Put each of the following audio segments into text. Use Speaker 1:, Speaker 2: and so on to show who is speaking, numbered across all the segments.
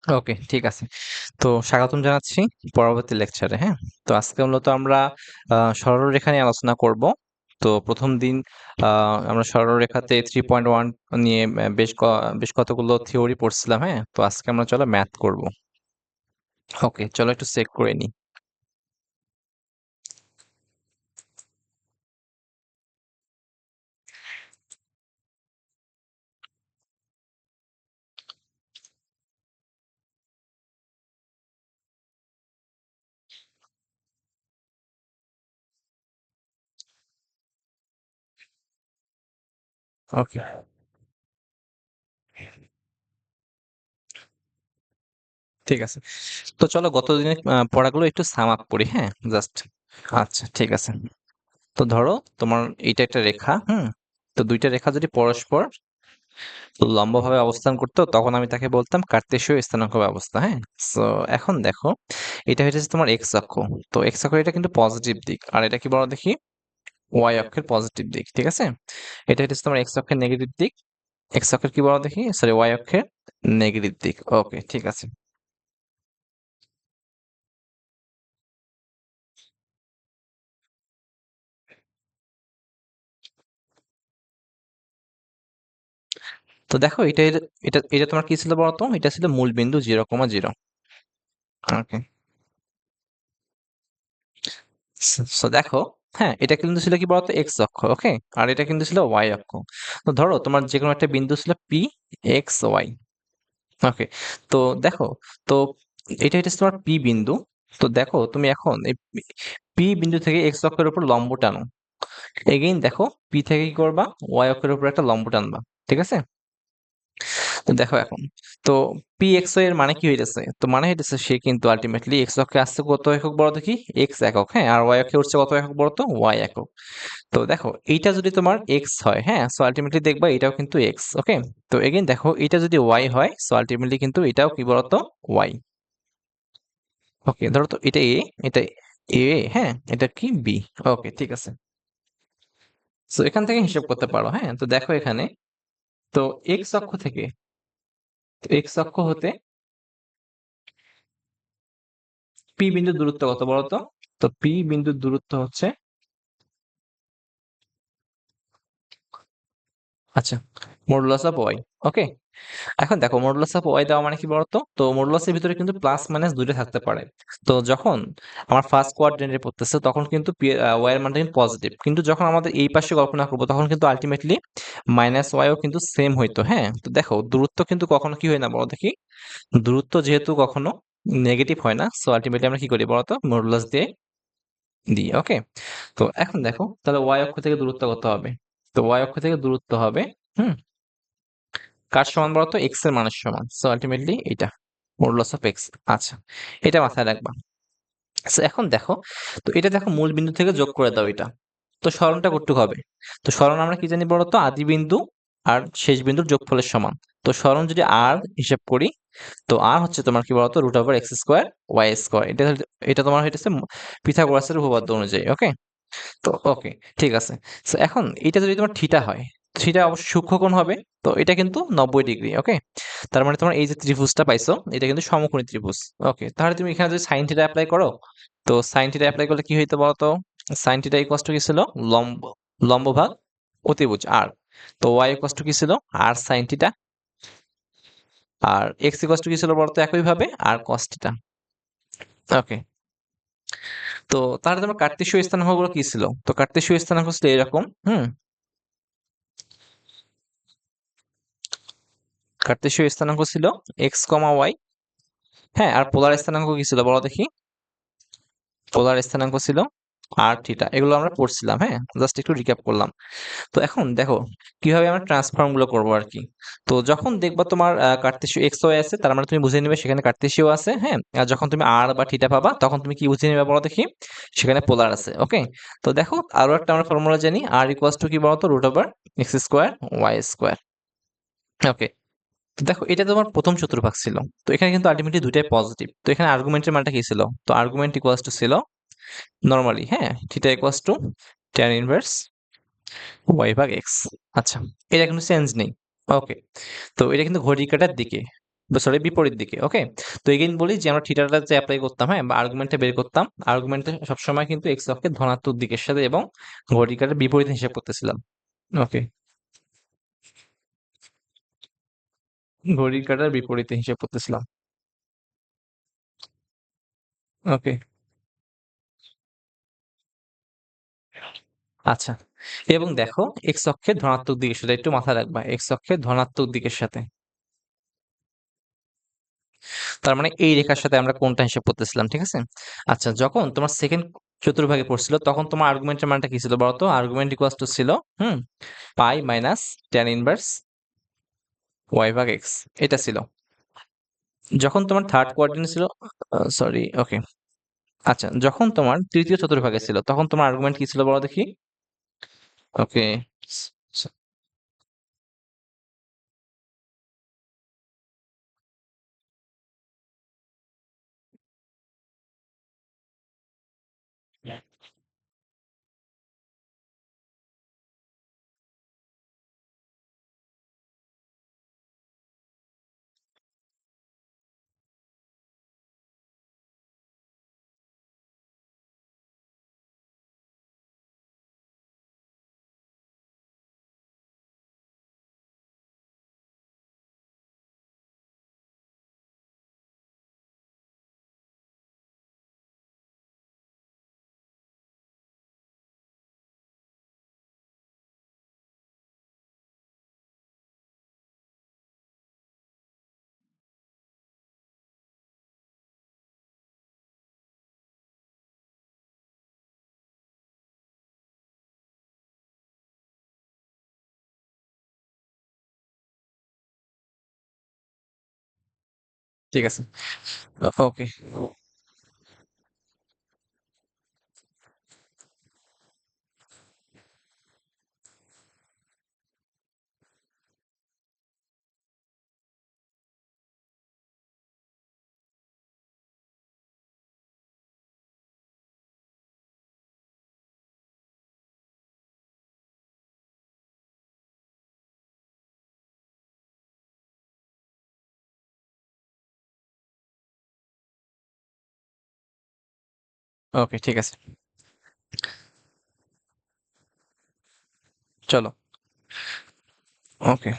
Speaker 1: ওকে, ঠিক আছে। তো স্বাগতম জানাচ্ছি পরবর্তী লেকচারে, হ্যাঁ? তো আজকে মূলত আমরা সরলরেখা নিয়ে আলোচনা করব। তো প্রথম দিন আমরা সরলরেখাতে 3.1 নিয়ে বেশ কতগুলো থিওরি পড়ছিলাম, হ্যাঁ? তো আজকে আমরা চলো ম্যাথ করব। ওকে, চলো একটু চেক করে নিই। ওকে, ঠিক আছে। তো চলো গত দিনের পড়াগুলো একটু সাম আপ করি, হ্যাঁ? জাস্ট আচ্ছা, ঠিক আছে। তো ধরো তোমার এইটা একটা রেখা, হুম? তো দুইটা রেখা যদি পরস্পর লম্বভাবে অবস্থান করতো তখন আমি তাকে বলতাম কার্তেশীয় স্থানাঙ্ক ব্যবস্থা, হ্যাঁ? সো এখন দেখো এটা হচ্ছে তোমার এক্স অক্ষ। তো এক্স অক্ষ এটা কিন্তু পজিটিভ দিক, আর এটা কি বলো দেখি, ওয়াই অক্ষের পজিটিভ দিক, ঠিক আছে? এটা হচ্ছে তোমার এক্স অক্ষের নেগেটিভ দিক, এক্স অক্ষের কি বলো দেখি, সরি ওয়াই অক্ষের নেগেটিভ দিক। ওকে, ঠিক আছে। তো দেখো এটা তোমার কি ছিল বলতো, এটা ছিল মূল বিন্দু 0,0। ওকে, সো দেখো, হ্যাঁ এটা কিন্তু ছিল কি বলতো এক্স অক্ষ, ওকে, আর এটা কিন্তু ছিল ওয়াই অক্ষ। তো ধরো তোমার যে কোনো একটা বিন্দু ছিল পি এক্স ওয়াই, ওকে। তো দেখো, তো এটা হচ্ছে তোমার পি বিন্দু। তো দেখো তুমি এখন এই পি বিন্দু থেকে এক্স অক্ষের উপর লম্ব টানো। এগেইন দেখো, পি থেকে কি করবা, ওয়াই অক্ষের উপর একটা লম্ব টানবা, ঠিক আছে? তো দেখো এখন, তো পি এক্স ওয়াই এর মানে কি হইতেছে, তো মানে হইতেছে সে কিন্তু আলটিমেটলি এক্স অক্ষে আসছে কত একক বড় দেখি, এক্স একক, হ্যাঁ, আর ওয়াই অক্ষে উঠছে কত একক বড়, তো ওয়াই একক। তো দেখো এইটা যদি তোমার এক্স হয়, হ্যাঁ, সো আলটিমেটলি দেখবা এটাও কিন্তু এক্স, ওকে। তো এগেইন দেখো এটা যদি ওয়াই হয়, সো আলটিমেটলি কিন্তু এটাও কি বলতো, ওয়াই। ওকে, ধরো তো এটা এ, এটা এ, হ্যাঁ, এটা কি বি। ওকে, ঠিক আছে। সো এখান থেকে হিসাব করতে পারো, হ্যাঁ। তো দেখো এখানে, তো এক্স অক্ষ থেকে, এক্স অক্ষ হতে পি বিন্দুর দূরত্ব কত বলতো? তো পি বিন্দুর দূরত্ব হচ্ছে, আচ্ছা, মডুলাস অফ ওয়াই। ওকে, এখন দেখো মডুলাস অফ ওয়াই দেওয়া মানে কি বলতো, তো মডুলাসের ভিতরে কিন্তু প্লাস মাইনাস দুইটা থাকতে পারে। তো যখন আমার ফার্স্ট কোয়াড্রেন্টে পড়তেছে তখন কিন্তু ওয়াই এর মানটা কিন্তু পজিটিভ, কিন্তু যখন আমাদের এই পাশে কল্পনা করবো তখন কিন্তু আলটিমেটলি মাইনাস ওয়াইও কিন্তু সেম হইতো, হ্যাঁ। তো দেখো দূরত্ব কিন্তু কখনো কি হয় না বলো দেখি, দূরত্ব যেহেতু কখনো নেগেটিভ হয় না, সো আলটিমেটলি আমরা কি করি বলতো, মডুলাস দিয়ে দিই, ওকে। তো এখন দেখো তাহলে ওয়াই অক্ষ থেকে দূরত্ব কত হবে, তো ওয়াই অক্ষ থেকে দূরত্ব হবে, হুম, কার সমান বলতো, এক্স এর মানের সমান, সো আলটিমেটলি এটা মডুলাস অফ এক্স। আচ্ছা, এটা মাথায় রাখবা। So, এখন দেখো, তো এটা দেখো মূল বিন্দু থেকে যোগ করে দাও এটা। তো সরণটা কতটুকু হবে, তো সরণ আমরা কি জানি বলতো, আদি বিন্দু আর শেষ বিন্দুর যোগফলের সমান। তো সরণ যদি আর হিসাব করি, তো আর হচ্ছে তোমার কি বলতো, root over x square y square. এটা তোমার হইতেছে পিথাগোরাসের উপপাদ্য অনুযায়ী, ওকে। তো ওকে, ঠিক আছে। সো এখন এটা যদি তোমার থিটা হয়, থিটা অবশ্যই সূক্ষ্মকোণ হবে। তো এটা কিন্তু 90 ডিগ্রি, ওকে। তার মানে তোমার এই যে ত্রিভুজটা পাইছো এটা কিন্তু সমকোণী ত্রিভুজ, ওকে। তাহলে তুমি এখানে যদি সাইন থিটা অ্যাপ্লাই করো, তো সাইন থিটা অ্যাপ্লাই করলে কি হইতো বলতো, সাইন থিটা ইকুয়াল টু কি ছিল, লম্ব, লম্ব ভাগ অতিভুজ আর। তো ওয়াই ইকুয়াল টু কি ছিল, আর সাইন থিটা, আর এক্স ইকুয়াল টু কি ছিল বলতো, একই ভাবে আর কস থিটা, ওকে। তো তাহলে তোমার কার্তেশীয় স্থানাঙ্কগুলো কি ছিল, তো কার্তেশীয় স্থানাঙ্ক ছিল এরকম, হুম, কার্তেশীয় স্থানাঙ্ক ছিল এক্স কমা ওয়াই, হ্যাঁ, আর পোলার স্থানাঙ্ক কি ছিল বলো দেখি, পোলার স্থানাঙ্ক ছিল আর থিটা। এগুলো আমরা পড়ছিলাম, হ্যাঁ, জাস্ট একটু রিক্যাপ করলাম। তো এখন দেখো কিভাবে আমরা ট্রান্সফর্ম গুলো করবো আর কি। তো যখন দেখবা তোমার কার্তেশীয় এক্স ওয়াই আছে, তার মানে তুমি বুঝে নিবে সেখানে কার্তেশীয় আছে, হ্যাঁ। আর যখন তুমি আর বা থিটা পাবা তখন তুমি কি বুঝে নিবে বলো দেখি, সেখানে পোলার আছে, ওকে। তো দেখো আরো একটা আমরা ফর্মুলা জানি, আর ইকুয়ালস টু কি বলতো, root over x square y square, okay. তো দেখো এটা তোমার প্রথম চতুর্ভাগ ছিল। তো এখানে কিন্তু আলটিমেটলি দুইটাই পজিটিভ। তো এখানে আর্গুমেন্টের মানটা কি ছিল, তো আর্গুমেন্ট ইকুয়ালস টু ছিল নরমালি, হ্যাঁ, theta equals to tan inverse y ভাগ এক্স। আচ্ছা, এটা কিন্তু চেঞ্জ নেই, ওকে। তো এটা কিন্তু ঘড়ির কাঁটার দিকে, সরি বিপরীত দিকে। ওকে, তো এগেইন বলি যে আমরা থিটাটা যে অ্যাপ্লাই করতাম, হ্যাঁ, বা আর্গুমেন্টটা বের করতাম, আর্গুমেন্টে সবসময় কিন্তু এক্স অক্ষের ধনাত্মক দিকের সাথে এবং ঘড়ির কাঁটার বিপরীত হিসাব করতেছিলাম। ওকে, ঘড়ির কাঁটার বিপরীতে হিসাব করতেছিলাম। ওকে, আচ্ছা, এবং দেখো এক্স অক্ষের ধনাত্মক দিকের সাথে একটু মাথায় রাখবা, এক্স অক্ষের ধনাত্মক দিকের সাথে, তার মানে এই রেখার সাথে আমরা কোনটা হিসাব করতেছিলাম, ঠিক আছে? আচ্ছা, যখন তোমার সেকেন্ড চতুর্ভাগে পড়ছিল তখন তোমার আর্গুমেন্টের মানটা কি ছিল বলতো? আর্গুমেন্ট ইকুয়ালস টু ছিল পাই মাইনাস ট্যান ইনভার্স ওয়াই ভাগ এক্স, এটা ছিল। যখন তোমার থার্ড কোয়াড্রেন্ট ছিল, সরি, ওকে, আচ্ছা, যখন তোমার তৃতীয় চতুর্ভাগে ছিল তখন তোমার আর্গুমেন্ট কি ছিল বলো দেখি? ওকে, ঠিক আছে, ওকে, ওকে, ঠিক আছে, চলো, ওকে।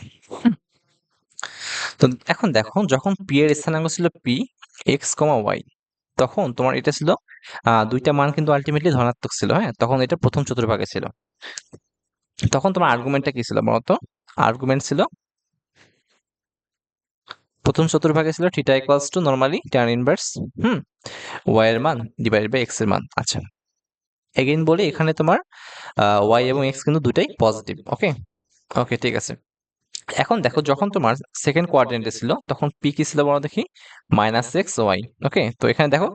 Speaker 1: তো এখন দেখো যখন পি এর স্থানাঙ্ক ছিল পি এক্স কমা ওয়াই, তখন তোমার এটা ছিল দুইটা মান কিন্তু আলটিমেটলি ধনাত্মক ছিল, হ্যাঁ, তখন এটা প্রথম চতুর্ভাগে ছিল। তখন তোমার আর্গুমেন্টটা কি ছিল বলতো? আর্গুমেন্ট ছিল প্রথম চতুর্ভাগে ছিল theta equals to normally tan inverse hmm y এর মান ডিভাইডেড বাই এক্স এর মান। আচ্ছা, এগেইন বলি এখানে তোমার ওয়াই এবং এক্স কিন্তু দুটাই পজিটিভ। ওকে, ওকে, ঠিক আছে। এখন দেখো যখন তোমার সেকেন্ড কোয়াড্রেন্টে ছিল তখন পি কি ছিল বলো দেখি? Minus x Y. ওকে, তো এখানে দেখো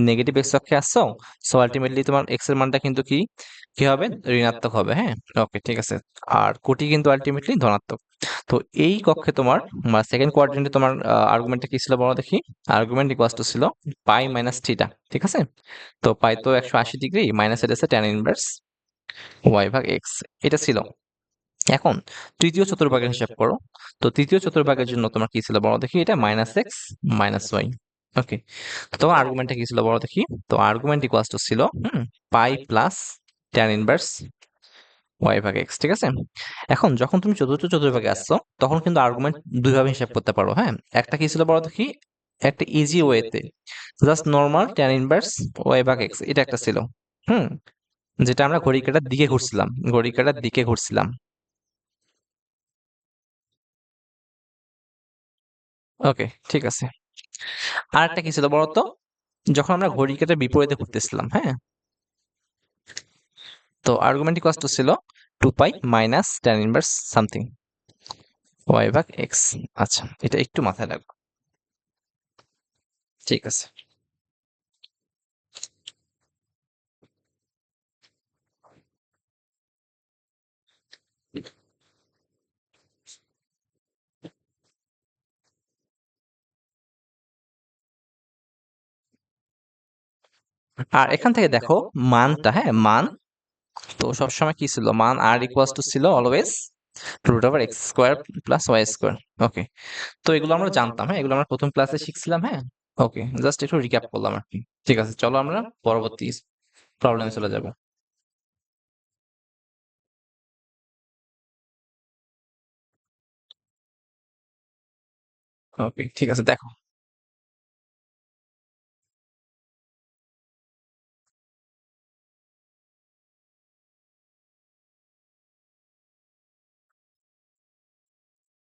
Speaker 1: নেগেটিভ এক্স অক্ষে আসছো, সো আলটিমেটলি তোমার এক্স এর মানটা কিন্তু কি কি হবে? ঋণাত্মক হবে, হ্যাঁ। ওকে, ঠিক আছে, আর কোটি কিন্তু আলটিমেটলি ধনাত্মক। তো এই কক্ষে তোমার সেকেন্ড কোয়াড্রেন্টে তোমার আর্গুমেন্টটা কি ছিল বলো দেখি? আর্গুমেন্ট ইকুয়ালস টু ছিল পাই মাইনাস থিটা, ঠিক আছে? তো পাই তো 180 ডিগ্রি, মাইনাস এটা আছে ট্যান ইনভার্স ওয়াই ভাগ এক্স, এটা ছিল। এখন তৃতীয় চতুর্ভাগের হিসাব করো। তো তৃতীয় চতুর্ভাগের জন্য তোমার কি ছিল বলো দেখি? এটা মাইনাস এক্স মাইনাস ওয়াই। ওকে, তো তোমার আর্গুমেন্টটা কি ছিল বলো দেখি? তো আর্গুমেন্ট ইকুয়ালস টু ছিল pi plus tan inverse y ভাগ এক্স, ঠিক আছে? এখন যখন তুমি চতুর্থ চতুর্ভাগে আসছো তখন কিন্তু আর্গুমেন্ট দুই ভাবে হিসাব করতে পারো, হ্যাঁ। একটা কি ছিল বলো দেখি? একটা ইজি ওয়েতে just normal tan inverse y ভাগ এক্স, এটা একটা ছিল। হুম যেটা আমরা ঘড়ি কাঁটার দিকে ঘুরছিলাম, ঘড়ি কাঁটার দিকে ঘুরছিলাম। ওকে, ঠিক আছে। আরেকটা কি ছিল বলতো? যখন আমরা ঘড়ির কাঁটার বিপরীতে ঘুরতেছিলাম, হ্যাঁ, তো আর্গুমেন্ট কষ্ট ছিল 2 pi minus tan inverse something y ভাগ এক্স। আচ্ছা, এটা একটু মাথায় রাখবো, ঠিক আছে। আর এখান থেকে দেখো মানটা, হ্যাঁ, মান তো সবসময় কি ছিল? মান আর ইকুয়ালস টু ছিল always root over x square plus y square. Okay, তো এগুলো আমরা জানতাম, হ্যাঁ, এগুলো আমরা প্রথম ক্লাসে শিখছিলাম, হ্যাঁ। ওকে, জাস্ট একটু রিক্যাপ করলাম আর কি। ঠিক আছে, চলো আমরা পরবর্তী প্রবলেমে চলে যাব। ওকে, ঠিক আছে, দেখো।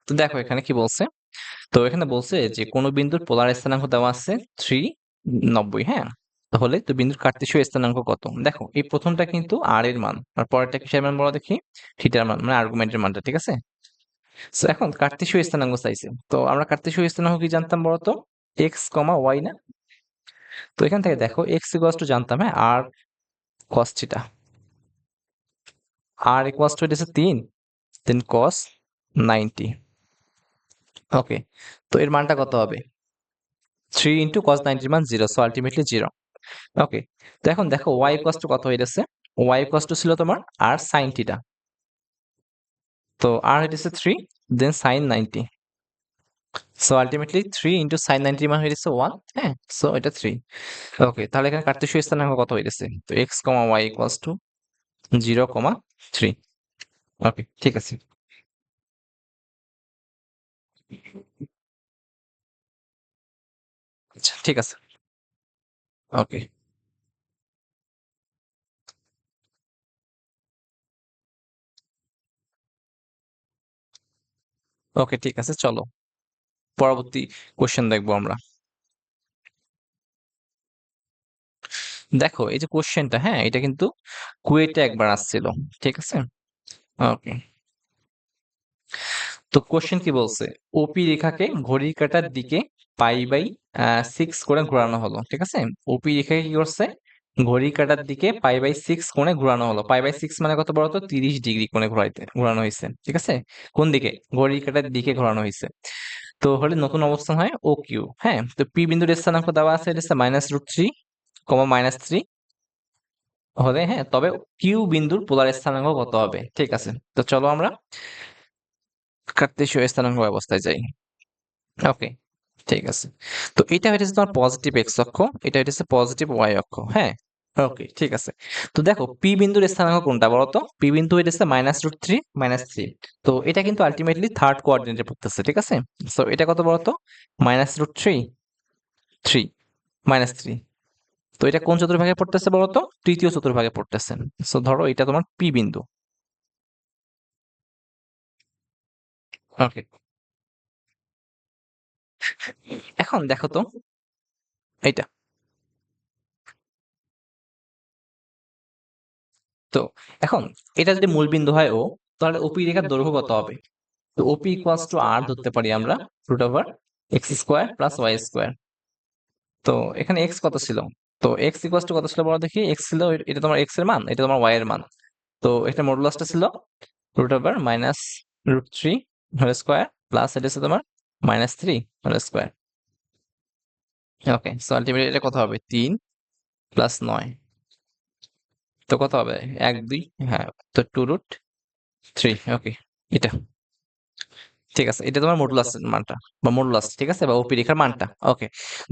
Speaker 1: তো দেখো এখানে কি বলছে। তো এখানে বলছে যে কোন বিন্দুর পোলার স্থানাঙ্ক দেওয়া আছে 390, হ্যাঁ। তাহলে তো বিন্দুর কার্তেশীয় স্থানাঙ্ক কত? দেখো এই প্রথমটা কিন্তু আর এর মান, আর পরেরটা কিসের মান বলো দেখি? থিটার মান, মানে আর্গুমেন্টের মানটা, ঠিক আছে। সো এখন কার্তেশীয় স্থানাঙ্ক চাইছে, তো আমরা কার্তেশীয় স্থানাঙ্ক কি জানতাম বলো তো? এক্স কমা ওয়াই না? তো এখান থেকে দেখো এক্স ইকুয়ালস টু জানতাম, হ্যাঁ, আর কস থিটা। আর ইকুয়ালস টু এটা হচ্ছে 3, দেন কস 90। ওকে, তো এর মানটা কত হবে? 3 ইন্টু কস 90 মান 0, সো আলটিমেটলি 0। ওকে, তো এখন দেখো ওয়াই ইকুয়ালস টু কত হইতেছে। ওয়াই ইকুয়ালস টু ছিল তোমার আর সাইন থিটা। তো আর হইতেছে 3, then sine 90। So ultimately 3 into sine 90 মান হইতেছে 1, হ্যাঁ। সো এটা 3। ওকে, তাহলে এখানে কার্তেশীয় স্থানাঙ্ক কত হইতেছে? তো x comma y equals to 0, 3। Okay, ঠিক আছে। আচ্ছা, ঠিক আছে। ওকে, ওকে, ঠিক আছে, চলো পরবর্তী কোশ্চেন দেখবো আমরা। দেখো এই যে কোশ্চেনটা, হ্যাঁ, এটা কিন্তু কুয়েটে একবার আসছিল, ঠিক আছে। ওকে, তো কোশ্চেন কি বলছে? ওপি রেখাকে ঘড়ির কাঁটার দিকে পাই বাই 6 করে ঘোরানো হলো, ঠিক আছে। ওপি রেখাকে কি করছে? ঘড়ির কাঁটার দিকে পাই বাই 6 কোণে ঘোরানো হলো। পাই বাই 6 মানে কত বলতো? 30 ডিগ্রি কোণে ঘোরানো হয়েছে, ঠিক আছে। কোন দিকে? ঘড়ির কাঁটার দিকে ঘোরানো হয়েছে। তো হলে নতুন অবস্থান হয় ও কিউ, হ্যাঁ। তো পি বিন্দুর স্থানাঙ্ক দেওয়া আছে, এটা হচ্ছে -√3, হলে, হ্যাঁ, তবে কিউ বিন্দুর পোলার স্থানাঙ্ক কত হবে? ঠিক আছে, তো চলো আমরা কার্তেশীয় স্থানাঙ্ক ব্যবস্থায় যাই। ওকে, ঠিক আছে। তো এটা হইতেছে তোমার পজিটিভ এক্স অক্ষ, এটা হইতেছে পজিটিভ ওয়াই অক্ষ, হ্যাঁ। ওকে, ঠিক আছে। তো দেখো পি বিন্দুর স্থানাঙ্ক কোনটা বলতো? পি বিন্দু হইতেছে -√3, তো এটা কিন্তু আলটিমেটলি থার্ড কোঅর্ডিনেটে পড়তেছে, ঠিক আছে। সো এটা কত বলতো? -√3, 3, -3। তো এটা কোন চতুর্ভাগে পড়তেছে বলতো? তৃতীয় চতুর্ভাগে পড়তেছে। সো ধরো এটা তোমার পি বিন্দু। ওকে, এখন দেখো তো এইটা। তো এখন এটা যদি মূল বিন্দু হয় ও, তাহলে ওপি রেখার দৈর্ঘ্য কত হবে? তো ওপি ইকুয়ালস টু আর ধরতে পারি আমরা, √(x²+y²). তো এখানে এক্স কত ছিল? তো এক্স ইকুয়ালস টু কত ছিল বলো দেখি? এক্স ছিল, এটা তোমার এক্স এর মান, এটা তোমার ওয়াই এর মান। তো এটা মডুলাসটা ছিল √(−√3)² প্লাস এটা হচ্ছে তোমার -3)²। ওকে, সো আলটিমেটলি এটা কত হবে? 3 প্লাস 9। তো কত হবে? 1, 2, হ্যাঁ। তো 2√3। ওকে, এটা ঠিক আছে। এটা তোমার মডুলাস মানটা, বা মডুলাস, ঠিক আছে, বা ওপি রেখার মানটা। ওকে,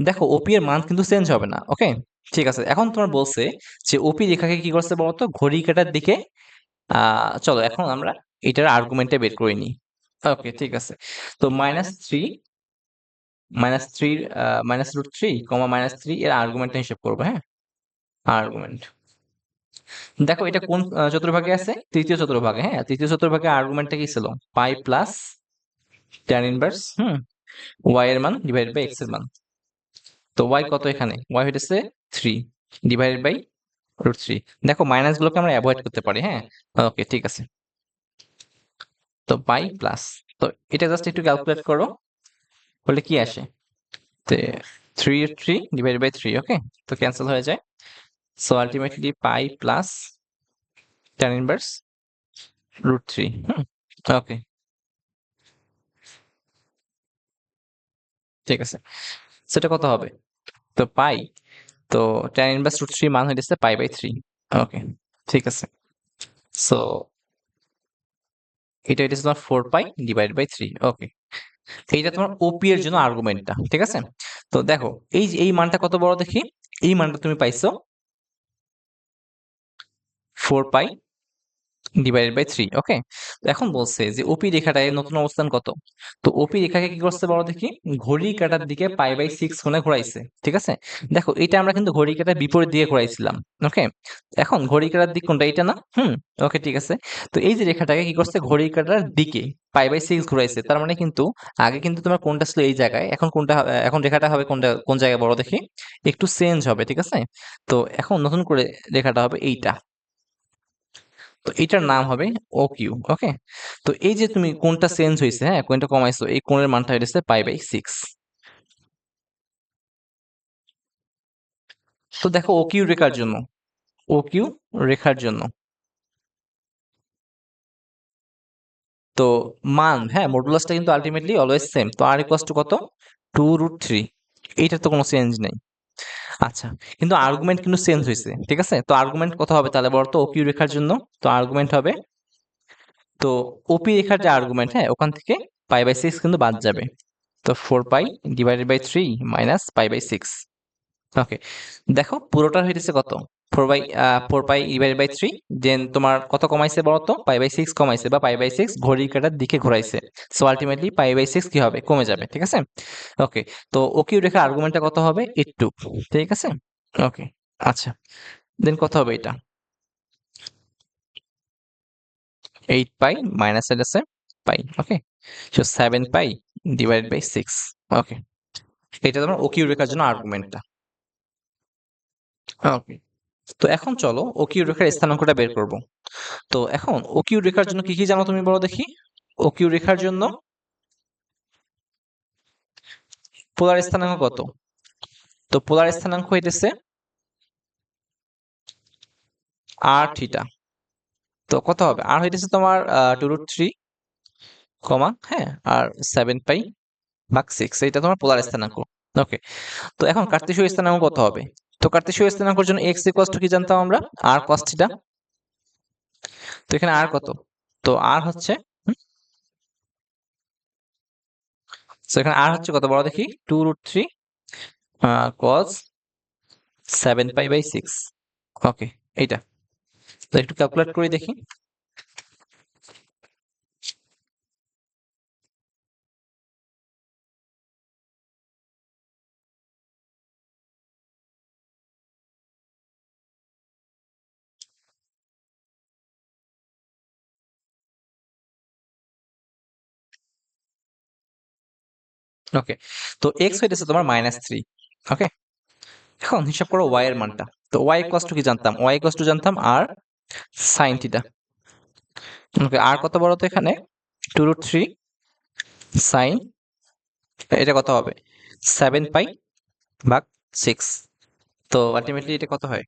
Speaker 1: দেখো ওপি এর মান কিন্তু চেঞ্জ হবে না। ওকে, ঠিক আছে। এখন তোমার বলছে যে ওপি রেখাকে কি করছে বলতো? ঘড়ি কাঁটার দিকে। চলো এখন আমরা এটার আর্গুমেন্টে বের করে নিই। ওকে, ঠিক আছে। তো -3, -3, -√3, এর আর্গুমেন্টটা হিসাব করবো, হ্যাঁ। আর্গুমেন্ট, দেখো এটা কোন চতুর্ভাগে আছে? তৃতীয় চতুর্ভাগে, হ্যাঁ। তৃতীয় চতুর্ভাগে আর্গুমেন্টটা কি ছিল? Pi plus tan inverse y এর মান ডিভাইডেড বাই এক্স এর মান। তো ওয়াই কত এখানে? ওয়াই হইতেছে 3 ডিভাইডেড বাই √3। দেখো মাইনাস গুলোকে আমরা অ্যাভয়েড করতে পারি, হ্যাঁ। ওকে, ঠিক আছে। তো পাই প্লাস, তো এটা জাস্ট একটু ক্যালকুলেট করো, বলে কি আসে? তো 3 ডিভাইডেড বাই 3, ওকে। তো ক্যান্সেল হয়ে যায়। সো আলটিমেটলি পাই প্লাস ট্যান ইনভার্স √3। ওকে, ঠিক আছে। সেটা কত হবে? তো পাই, তো ট্যান ইনভার্স √3 মান হইতেছে পাই বাই 3। ওকে, ঠিক আছে। সো এটা হচ্ছে তোমার 4π/3। ওকে, এইটা তোমার ওপি এর জন্য আর্গুমেন্টটা, ঠিক আছে? তো দেখো এই যে এই মানটা কত বড় দেখি, এই মানটা তুমি পাইছো 4π/3। ওকে, তো এখন বলছে যে ওপি রেখাটায় নতুন অবস্থান কত। তো ওপি রেখাকে কি করছে বড় দেখি, ঘড়ি কাঁটার দিকে π/6 কোণে ঘোরাইছে, ঠিক আছে? দেখো এটা আমরা কিন্তু ঘড়ি কাঁটার বিপরীত দিকে ঘোরাইছিলাম। ওকে, এখন ঘড়ি কাঁটার দিক কোনটা, এটা না? ওকে, ঠিক আছে। তো এই যে রেখাটাকে কি করছে, ঘড়ি কাঁটার দিকে π/6 ঘুরাইছে, তার মানে কিন্তু আগে কিন্তু তোমার কোনটা ছিল এই জায়গায়, এখন কোনটা এখন রেখাটা হবে কোনটা, কোন জায়গায় বড় দেখি, একটু চেঞ্জ হবে, ঠিক আছে? তো এখন নতুন করে রেখাটা হবে এইটা। তো এটার নাম হবে ও কিউ। ওকে, তো এই যে তুমি কোনটা চেঞ্জ হয়েছে, হ্যাঁ কোনটা কমাইছো, এই কোণের মানটা হইতেছে π/6। তো দেখো ও কিউ রেখার জন্য, ও কিউ রেখার জন্য তো মান, হ্যাঁ মডুলাসটা কিন্তু আলটিমেটলি অলওয়েজ সেম। তো আর ইকুয়ালস টু কত, 2√3। এইটার তো কোনো চেঞ্জ নেই। আচ্ছা, কিন্তু আর্গুমেন্ট কিন্তু চেঞ্জ হয়েছে, ঠিক আছে? তো আর্গুমেন্ট কত হবে তাহলে বলো তো ও কিউ রেখার জন্য? তো আর্গুমেন্ট হবে, তো ওপি রেখার যে আর্গুমেন্ট, হ্যাঁ ওখান থেকে π/6 কিন্তু বাদ যাবে। তো 4π/3 মাইনাস π/6। ওকে, দেখো পুরোটার হইতেছে কত, 4π/3। দেন তোমার কত কমাইছে বলো তো, π/6 কমাইছে, বা π/6 ঘড়ির কাঁটার দিকে ঘোরাইছে। সো আলটিমেটলি π/6 কি হবে, কমে যাবে, ঠিক আছে? ওকে, তো ও কিউ রেখার আর্গুমেন্টটা কত হবে, 8, ঠিক আছে? ওকে, আচ্ছা, দেন কত হবে এটা, 8π মাইনাস আছে পাই। ওকে, সো 7π/6। ওকে, এটা তোমার ও কিউ রেখার জন্য আর্গুমেন্টটা। ওকে, তো এখন চলো ও কিউ রেখার স্থানাঙ্কটা বের করব। তো এখন ও কিউ রেখার জন্য কি কি জানো তুমি বলো দেখি। ও কিউ রেখার জন্য পোলার স্থানাঙ্ক কত? তো পোলার স্থানাঙ্ক হইতেছে আর থিটা। তো কত হবে, আর হইতেছে তোমার 2√3 কমা, হ্যাঁ, আর 7π/6, এটা তোমার পোলার স্থানাঙ্ক। ওকে, তো এখন কার্তেশীয় স্থানাঙ্ক কত হবে? তো কার্তেশীয় স্থানাঙ্কের জন্য x ইকুয়ালস টু কি জানতাম আমরা, আর cos থিটা। তো এখানে আর কত, তো আর হচ্ছে, তো এখানে আর হচ্ছে কত বড় দেখি, 2√3 cos 7π/6। ওকে, এইটা তো একটু ক্যালকুলেট করে দেখি। ওকে, তো এক্স হইতেছে তোমার -3। ওকে, এখন হিসাব করো ওয়াই এর মানটা। তো ওয়াই ইকুয়ালস টু কি জানতাম, ওয়াই ইকুয়ালস টু জানতাম আর সাইন থিটা। ওকে, আর কত বড় তো এখানে, 2√3 সাইন, এটা কত হবে, 7π/6। তো আলটিমেটলি এটা কত হয়,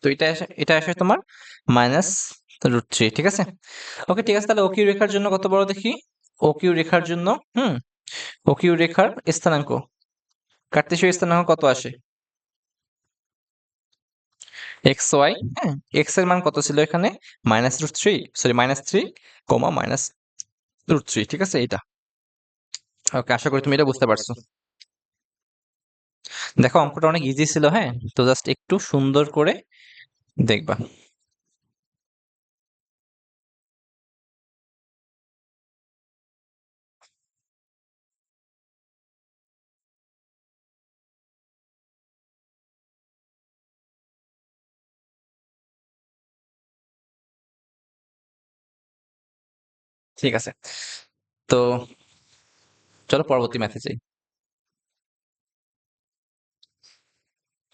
Speaker 1: তো এটা আসে তোমার -√3, ঠিক আছে? ওকে, ঠিক আছে, তাহলে ও কিউ রেখার জন্য কত বড় দেখি, ও কিউ রেখার জন্য, ও কিউ রেখার স্থানাঙ্ক, কার্তেশীয় স্থানাঙ্ক কত আসে, এক্স ওয়াই, হ্যাঁ এক্স এর মান কত ছিল এখানে, -√3, সরি -3 কমা -√3, ঠিক আছে? এটা ওকে, আশা করি তুমি এটা বুঝতে পারছো। দেখো অঙ্কটা অনেক ইজি ছিল, হ্যাঁ, তো জাস্ট একটু সুন্দর করে দেখবা। ঠিক আছে, তো চলো পরবর্তী ম্যাথে যাই।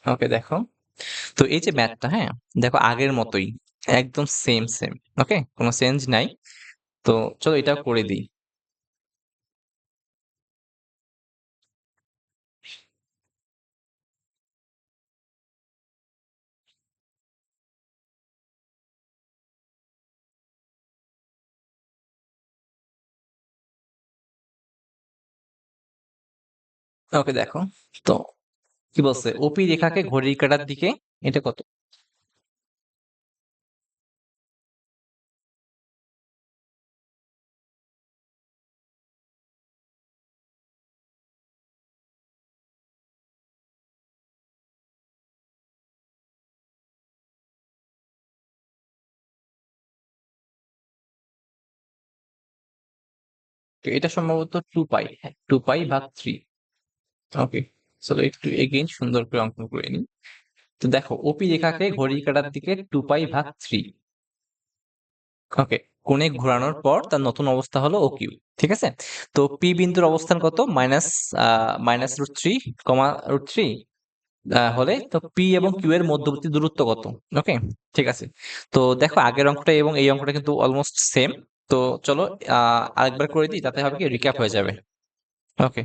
Speaker 1: ওকে, দেখো তো এই যে ম্যাথটা, হ্যাঁ দেখো আগের মতোই, একদম সেম সেম। ওকে, কোনো চেঞ্জ নাই। তো চলো এটাও করে দিই। ওকে, দেখো তো কি বলছে? ওপি রেখাকে ঘড়ির কাঁটার দিকে এটা কত? এটা সম্ভবত 2 পাই। হ্যাঁ, 2 পাই ভাগ 3। ওকে। চলো একটু এগেইন সুন্দর করে অঙ্কন করে নিই। তো দেখো ওপি রেখাকে ঘড়ির কাঁটার দিকে 2 পাই ভাগ 3। ওকে। কোণে ঘোরানোর পর তার নতুন অবস্থা হলো ও কিউ। ঠিক আছে? তো পি বিন্দুর অবস্থান কত? Minus root three comma root three হলে তো পি এবং কিউ এর মধ্যবর্তী দূরত্ব কত? ওকে, ঠিক আছে। তো দেখো আগের অঙ্কটা এবং এই অঙ্কটা কিন্তু অলমোস্ট সেম। তো চলো আরেকবার করে দিই, তাতে হবে কি রিক্যাপ হয়ে যাবে। ওকে।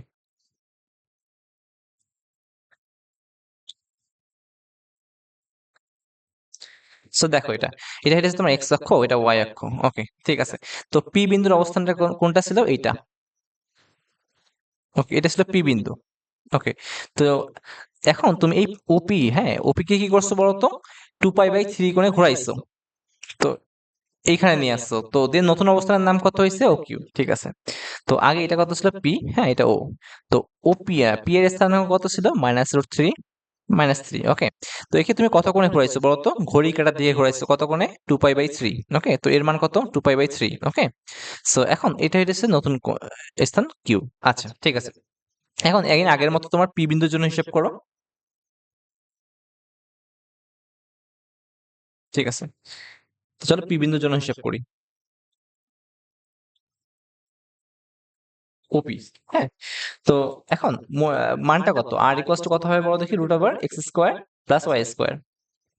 Speaker 1: সো দেখো এটা হচ্ছে তোমার এক্স অক্ষ, এটা ওয়াই অক্ষ। ওকে, ঠিক আছে। তো পি বিন্দুর অবস্থানটা কোনটা ছিল? এইটা। ওকে, এটা ছিল পি বিন্দু। ওকে। তো এখন তুমি এই ওপি, হ্যাঁ, ওপি কে কি করছো বলো তো? 2 পাই/3 কোণে ঘোরাইছো। তো এইখানে নিয়ে আসছো, তো দেন নতুন অবস্থানের নাম কত হয়েছে? O Q. ঠিক আছে। তো আগে এটা কত ছিল? পি, হ্যাঁ, এটা ও। তো ও পি, পি এর স্থানাঙ্ক কত ছিল? -√3 -3। ওকে। তো একে তুমি কত কোণে ঘোরাইছো বলো তো? ঘড়ি কাঁটা দিয়ে ঘোরাইছো কত কোণে? 2 পাই/3। ওকে, তো এর মান কত? 2 পাই/3। ওকে। সো এখন এটা হইতেছে নতুন স্থান কিউ। আচ্ছা, ঠিক আছে। এখন আগের মতো তোমার পি বিন্দুর জন্য হিসেব করো। ঠিক আছে। তো চলো পি বিন্দুর জন্য হিসেব করি। ওপি, হ্যাঁ। তো এখন মানটা কত? আর ইকুয়ালস টু কত হবে বলো দেখি? √x² + y²।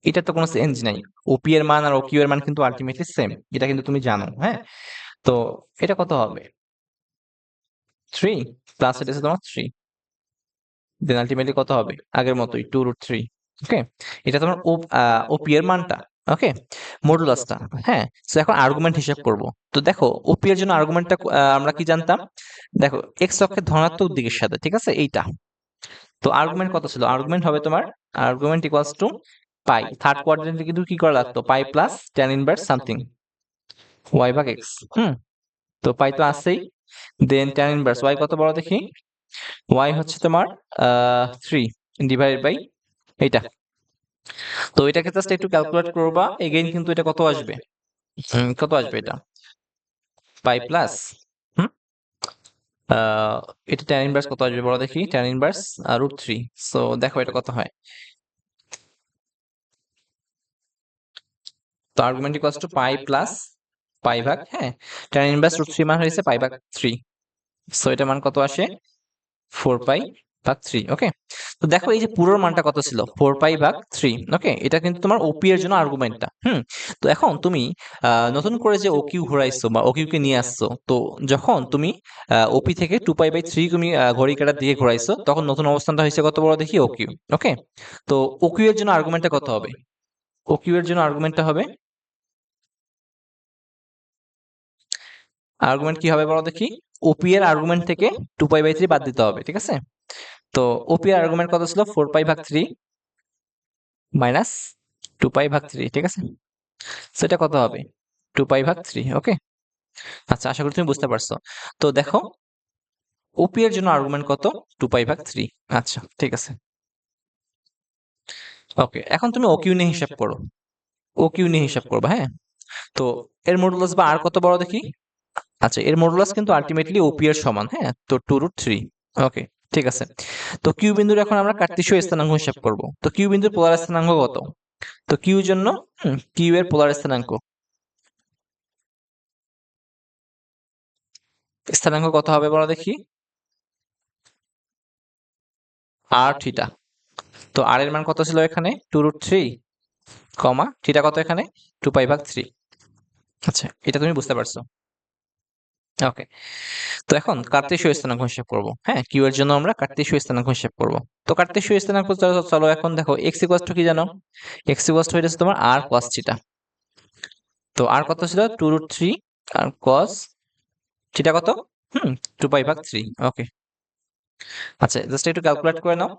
Speaker 1: এটার তো কোনো চেঞ্জ নাই। ওপি এর মান আর ও কিউ এর মান কিন্তু আলটিমেটলি সেম। এটা কিন্তু তুমি জানো, হ্যাঁ। তো এটা কত হবে? 3 প্লাস এটা হচ্ছে তোমার 3, দেন আলটিমেটলি কত হবে? আগের মতোই 2√3। ওকে। এটা তোমার ওপি এর মানটা। ওকে, মডুলাসটা। হ্যাঁ। সো এখন আর্গুমেন্ট হিসাব করব। তো দেখো ওপি এর জন্য আর্গুমেন্টটা আমরা কি জানতাম? দেখো এক্স অক্ষের ধনাত্মক দিকের সাথে, ঠিক আছে, এইটা। তো আর্গুমেন্ট কত ছিল? আর্গুমেন্ট হবে তোমার argument equals to pi. Third কোয়াড্রেন্টে কিন্তু কি করা লাগতো? Pi plus tan inverse something y ভাগ এক্স। হুম। তো পাই তো আছেই। দেন ট্যান ইনভার্স ওয়াই কত বড় দেখি? ওয়াই হচ্ছে তোমার 3 ডিভাইডেড বাই এইটা। তো এটাকে জাস্ট একটু ক্যালকুলেট করবা, এগেইন কিন্তু এটা কত আসবে? কত আসবে এটা? পাই প্লাস, হুম, এটা ট্যান ইনভার্স কত আসবে বড় দেখি? Tan inverse √3। সো দেখো এটা কত হয়। তো argument equals to pi plus পাই ভাগ, হ্যাঁ, ট্যান ইনভার্স √3 মান হয়েছে পাই ভাগ 3। সো এটা মান কত আসে? 4 পাই ভাগ 3। ওকে। তো দেখো এই যে পুরোর মানটা কত ছিল? 4 পাই ভাগ 3। ওকে, এটা কিন্তু তোমার ওপি এর জন্য আর্গুমেন্টটা। হুম। তো এখন তুমি নতুন করে যে ও কিউ ঘোরাইছো বা ও কিউ কে নিয়ে আসছো, তো যখন তুমি ওপি থেকে 2 পাই/3 তুমি ঘড়ি কাঁটার দিকে ঘোরাইছো, তখন নতুন অবস্থানটা হয়েছে কত বড় দেখি? O Q. ওকে। তো ও কিউ এর জন্য আর্গুমেন্টটা কত হবে? ও কিউ এর জন্য আর্গুমেন্টটা হবে, আর্গুমেন্ট কি হবে বলো দেখি? ওপি এর আর্গুমেন্ট থেকে 2 পাই/3 বাদ দিতে হবে, ঠিক আছে? তো ওপি এর আর্গুমেন্ট কত ছিল? 4 পাই ভাগ 3 মাইনাস 2 পাই ভাগ 3, ঠিক আছে? সেটা কত হবে? 2 পাই ভাগ 3। ওকে। আচ্ছা, আশা করি তুমি বুঝতে পারছো। তো দেখো ওপি এর জন্য আর্গুমেন্ট কত? 2 পাই ভাগ 3। আচ্ছা, ঠিক আছে। ওকে, এখন তুমি ও কিউ নিয়ে হিসাব করো। ও কিউ নিয়ে হিসাব করবা, হ্যাঁ। তো এর মডুলাস বা আর কত বড় দেখি? আচ্ছা, এর মডুলাস কিন্তু আলটিমেটলি ওপি এর সমান, হ্যাঁ, তো 2√3। ওকে, ঠিক আছে। তো কিউ বিন্দুর এখন আমরা কার্তেশীয় স্থানাঙ্ক হিসাব করব। তো কিউ বিন্দুর পোলার স্থানাঙ্ক কত? তো কিউ জন্য কিউ এর পোলার স্থানাঙ্ক স্থানাঙ্ক কত হবে বলো দেখি? আর থিটা। তো আর এর মান কত ছিল এখানে? 2√3 কমা থিটা কত এখানে? 2 পাই ভাগ 3। আচ্ছা, এটা তুমি বুঝতে পারছো। ওকে। তো এখন কার্তেশীয় স্থানাঙ্ক হিসাব করব। হ্যাঁ, কিউ এর জন্য আমরা কার্তেশীয় স্থানাঙ্ক হিসাব করব। তো কার্তেশীয় স্থানাঙ্ক চলো এখন দেখো এক্স ইকুয়ালস টু কি জানো? এক্স ইকুয়ালস টু হইতেছে তোমার আর cos থিটা। তো আর কত ছিল? 2√3 আর cos থিটা কত? হুম, 2 পাই ভাগ 3। ওকে। আচ্ছা, জাস্ট একটু ক্যালকুলেট করে নাও।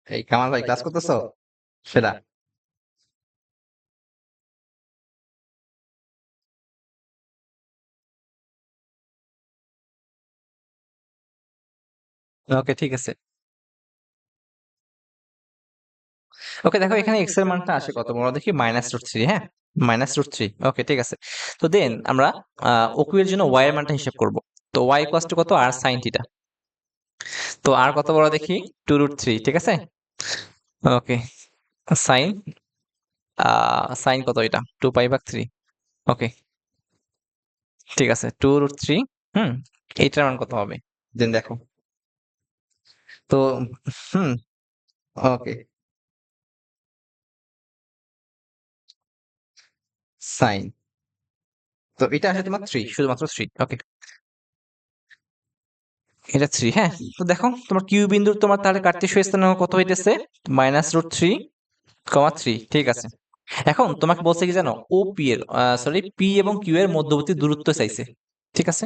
Speaker 1: এই কামাল ভাই ক্লাস করতেছো? সেটা। ওকে ঠিক আছে। ওকে দেখো এখানে এক্স এর মানটা আসে কত বড় দেখি -√3, হ্যাঁ? -√3, ওকে ঠিক আছে। তো দেন আমরা OQ এর জন্য y এর মানটা হিসাব করব। তো y কত r sin থিটা। তো r কত বড় দেখি 2√3, ঠিক আছে। ওকে সাইন সাইন কত এটা 2π/3, ওকে ঠিক আছে 2√3। হুম, এইটার মান কত হবে দেন দেখো। তো হুম, ওকে সাইন, তো এটা আসে তোমার 3, শুধুমাত্র 3, ওকে এটা 3, হ্যাঁ। তো দেখো তোমার কিউ বিন্দুর তোমার তাহলে কার্তেশীয় স্থানাঙ্ক কত হইতেছে -√3,3, ঠিক আছে। এখন তোমাকে বলছে কি জানো, ও পি এর সরি পি এবং কিউ এর মধ্যবর্তী দূরত্ব চাইছে, ঠিক আছে।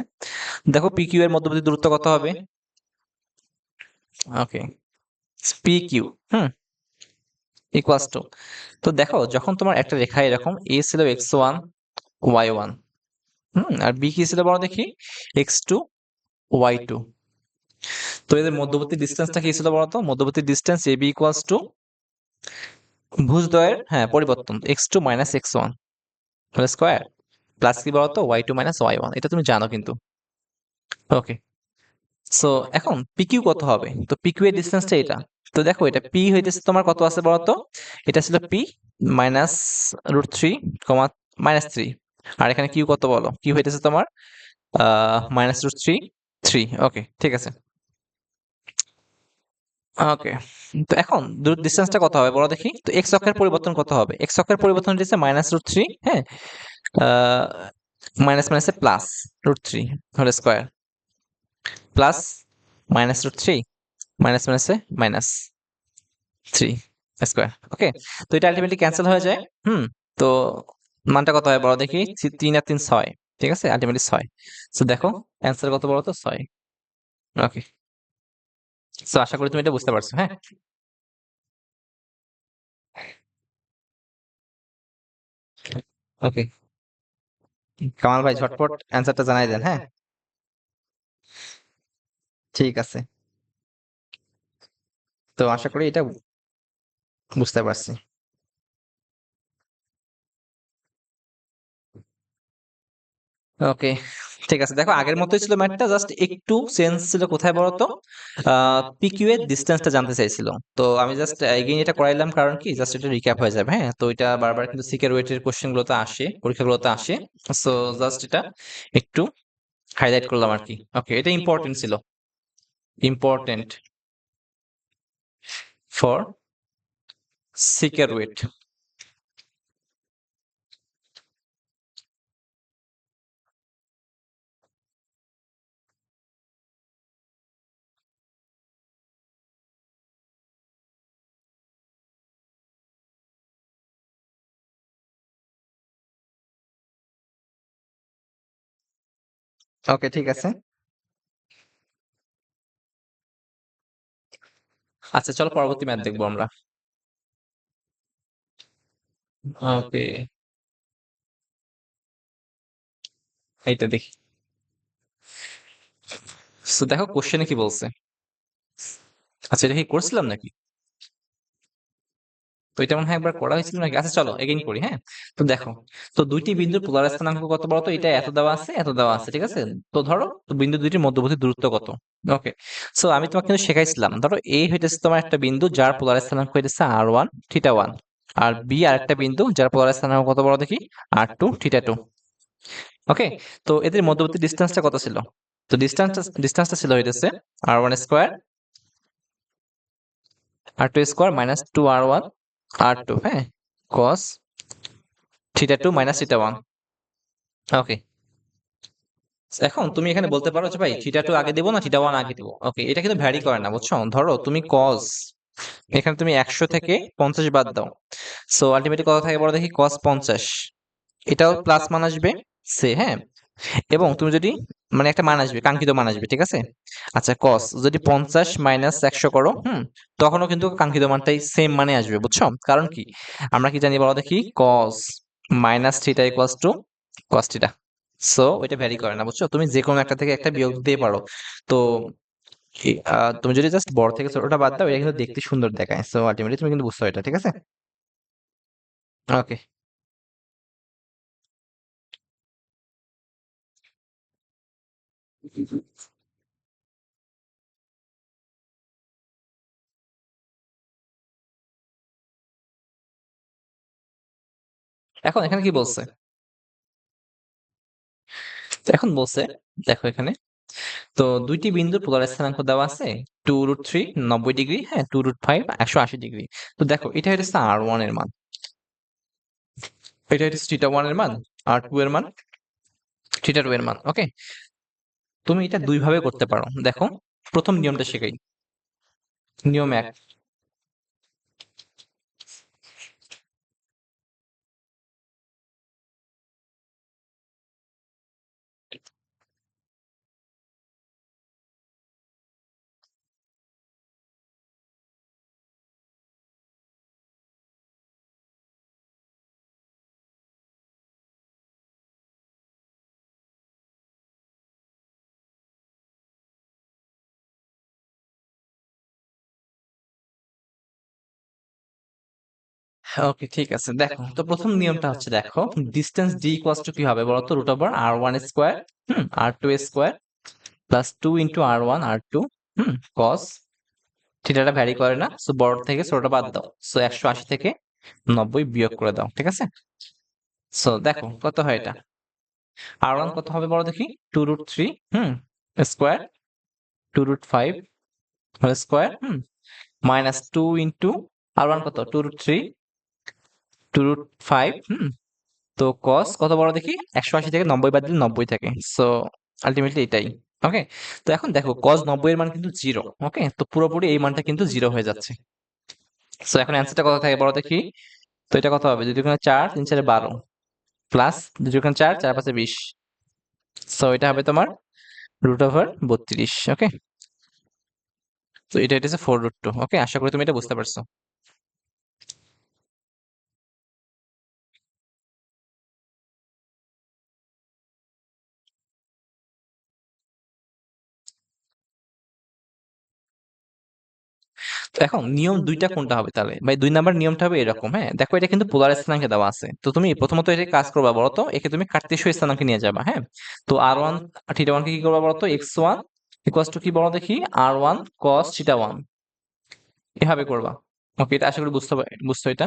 Speaker 1: দেখো পি কিউ এর মধ্যবর্তী দূরত্ব কত হবে, okay P Q, hmm, equals to, তো দেখো যখন তোমার একটা রেখা এরকম এ ছিল x1 y1, হুম, আর বি কি ছিল বড় দেখি x2 y2, তো এদের মধ্যবর্তী ডিসটেন্সটা কি ছিল বলতো, মধ্যবর্তী distance A B equals to ভুজদ্বয়ের, হ্যাঁ, পরিবর্তন x2 - x1 whole square plus কি বলতো y2 - y1, এটা তুমি জানো কিন্তু, ওকে। সো এখন PQ কত হবে, তো PQ এর ডিসটেন্সটা এটা, তো দেখো এটা P হইতেছে তোমার কত আছে বলতো, এটা ছিল P -√3, -3, আর এখানে Q কত বলো, Q হইতেছে তোমার -√3, 3, ওকে ঠিক আছে, ওকে। তো এখন ডিসটেন্সটা কত হবে বলো দেখি, তো এক্স অক্ষের পরিবর্তন কত হবে, এক্স অক্ষের পরিবর্তন হচ্ছে -√3, হ্যাঁ, মাইনাস মাইনাসে plus √3 whole square plus -√3 minus মাইনাসে -3 স্কয়ার, ওকে। তো এটা আলটিমেটলি ক্যান্সেল হয়ে যায়, হুম। তো মানটা কত হয় বলো দেখি, 3 আর 3 6, ঠিক আছে, আলটিমেটলি 6। সো দেখো অ্যান্সার কত বলো তো 6, ওকে। সো আশা করি তুমি এটা বুঝতে পারছো, হ্যাঁ। ওকে কামাল ভাই ঝটপট অ্যান্সারটা জানাই দেন, হ্যাঁ। ঠিক আছে, তো আশা করি এটা বুঝতে পারছি। ওকে ঠিক আছে, দেখো আগের মতোই ছিল ম্যাথটা, জাস্ট একটু চেঞ্জ ছিল কোথায় বলো তো, পিকিউ এর ডিসটেন্সটা জানতে চাইছিল। তো আমি জাস্ট এগেইন এটা করাইলাম, কারণ কি জাস্ট এটা রিক্যাপ হয়ে যাবে, হ্যাঁ। তো এটা বারবার কিন্তু সিকের ওয়েটের কোশ্চেন গুলোতে আসে, পরীক্ষাগুলোতে আসে। সো জাস্ট এটা একটু হাইলাইট করলাম আর কি, ওকে। এটা ইম্পর্টেন্ট ছিল, ইম্পর্টেন্ট ফর সিকের ওয়েট। ওকে ঠিক আছে, আচ্ছা চলো পরবর্তী ম্যাথ দেখবো আমরা। ওকে এইটা দেখি। সো দেখো কোশ্চেনে কি বলছে, আচ্ছা এটা কি করছিলাম নাকি, তো এটা মনে হয় একবার করা হয়েছিল নাকি, আচ্ছা চলো এগেইন করি, হ্যাঁ। তো দেখো, তো দুইটি বিন্দুর পোলার স্থানাঙ্ক কত বলতো, এটা এত দেওয়া আছে, এত দেওয়া আছে, ঠিক আছে। তো ধরো তো বিন্দু দুইটির মধ্যবর্তী দূরত্ব কত, ওকে। সো আমি তোমাকে কিন্তু শেখাইছিলাম, ধরো এ হইতেছে তোমার একটা বিন্দু যার পোলার স্থানাঙ্ক হইতেছে r1 θ1, আর বি আর একটা বিন্দু যার পোলার স্থানাঙ্ক কত বড় দেখি r2 θ2, ওকে। তো এদের মধ্যবর্তী ডিসটেন্সটা কত ছিল, তো ডিসটেন্সটা ছিল হইতেছে r1 square r2 square -2r1 r2, হ্যাঁ, cos θ2 θ1, ওকে। এখন তুমি এখানে বলতে পারো যে ভাই θ2 আগে দেবো না θ1 আগে দেবো, ওকে। এটা কিন্তু ভ্যারি করে না, বুঝছো। ধরো তুমি cos, এখানে তুমি 100 থেকে 50 বাদ দাও, সো আলটিমেটলি কত থাকে বড় দেখি cos 50, এটাও প্লাস মান আসবে সে, হ্যাঁ। এবং তুমি যদি মানে একটা মান আসবে, কাঙ্ক্ষিত মান আসবে, ঠিক আছে? আচ্ছা cos যদি 50 মাইনাস 100 করো, তখনও কিন্তু কাঙ্ক্ষিত মানটাই সেম মানে আসবে, বুঝছো? কারণ কি? আমরা কি জানি বলো দেখি? cos minus theta equals two cos theta. So ওইটা ভ্যারি করে না, বুঝছো? তুমি যে কোনো একটা থেকে একটা বিয়োগ দিতে পারো। তো তুমি যদি জাস্ট বড় থেকে ছোটটা বাদ দাও, এটা কিন্তু দেখতে সুন্দর দেখায়। সো আলটিমেটলি তুমি কিন্তু বুঝছো এটা, ঠিক আছে? ওকে। এখন এখানে কি বলছে? এখন বলছে, দেখো এখানে তো দুইটি বিন্দুর পোলার স্থানাঙ্ক দেওয়া আছে 2√3 90 ডিগ্রি, হ্যাঁ 2√5 180 ডিগ্রি। তো দেখো এটা হচ্ছে R1 এর মান, এটা হচ্ছে θ1 এর মান, R2 এর মান, θ2 এর মান। ওকে, তুমি এটা দুই ভাবে করতে পারো। দেখো প্রথম নিয়মটা শেখাই, নিয়ম এক। ওকে ঠিক আছে, দেখো তো প্রথম নিয়মটা হচ্ছে, দেখো ডিস্টেন্স ডি ইকুয়ালস টু কি হবে বলতো? Root over R1 square, R2 square plus 2 into R1 R2, cos থিটাটা ভ্যারি করে না, সো বড় থেকে ছোটটা বাদ দাও, সো 180 থেকে 90 বিয়োগ করে দাও, ঠিক আছে? সো দেখো কত হয় এটা। R1 কত হবে বড় দেখি? 2√3 square, 2√5 whole square, minus 2 into R1 কত? 2√3, 2√5, তো cos কত বড় দেখি? 180 থেকে 90 বাদ দিলে 90 থাকে। সো আলটিমেটলি এটাই। ওকে, তো এখন দেখো cos 90 এর মান কিন্তু 0। ওকে, তো পুরোপুরি এই মানটা কিন্তু 0 হয়ে যাচ্ছে। সো এখন অ্যান্সারটা কত থাকে বড় দেখি? তো এটা কত হবে? 2 দুগুণে 4, 3 4 12 প্লাস 2 দুগুণে 4, 4 5 20। সো এটা হবে তোমার রুট ওভার 32। ওকে, তো এটা হচ্ছে 4√2। ওকে, আশা করি তুমি এটা বুঝতে পারছো। তো এখন নিয়ম দুইটা কোনটা হবে তাহলে? ভাই 2 নাম্বার নিয়মটা হবে এরকম, হ্যাঁ? দেখো এটা কিন্তু পোলার স্থানাঙ্কে দেওয়া আছে। তো তুমি প্রথমত এটা কাজ করবা বলো তো, একে তুমি কার্তেশীয় স্থানাঙ্কে নিয়ে যাবা, হ্যাঁ? তো R1 θ1 কে কি করবা বলো তো? x1 ইকুয়ালস টু কি বলো দেখি? R1 cos θ1, এভাবে করবা। ওকে, এটা আশা করি বুঝছো এটা?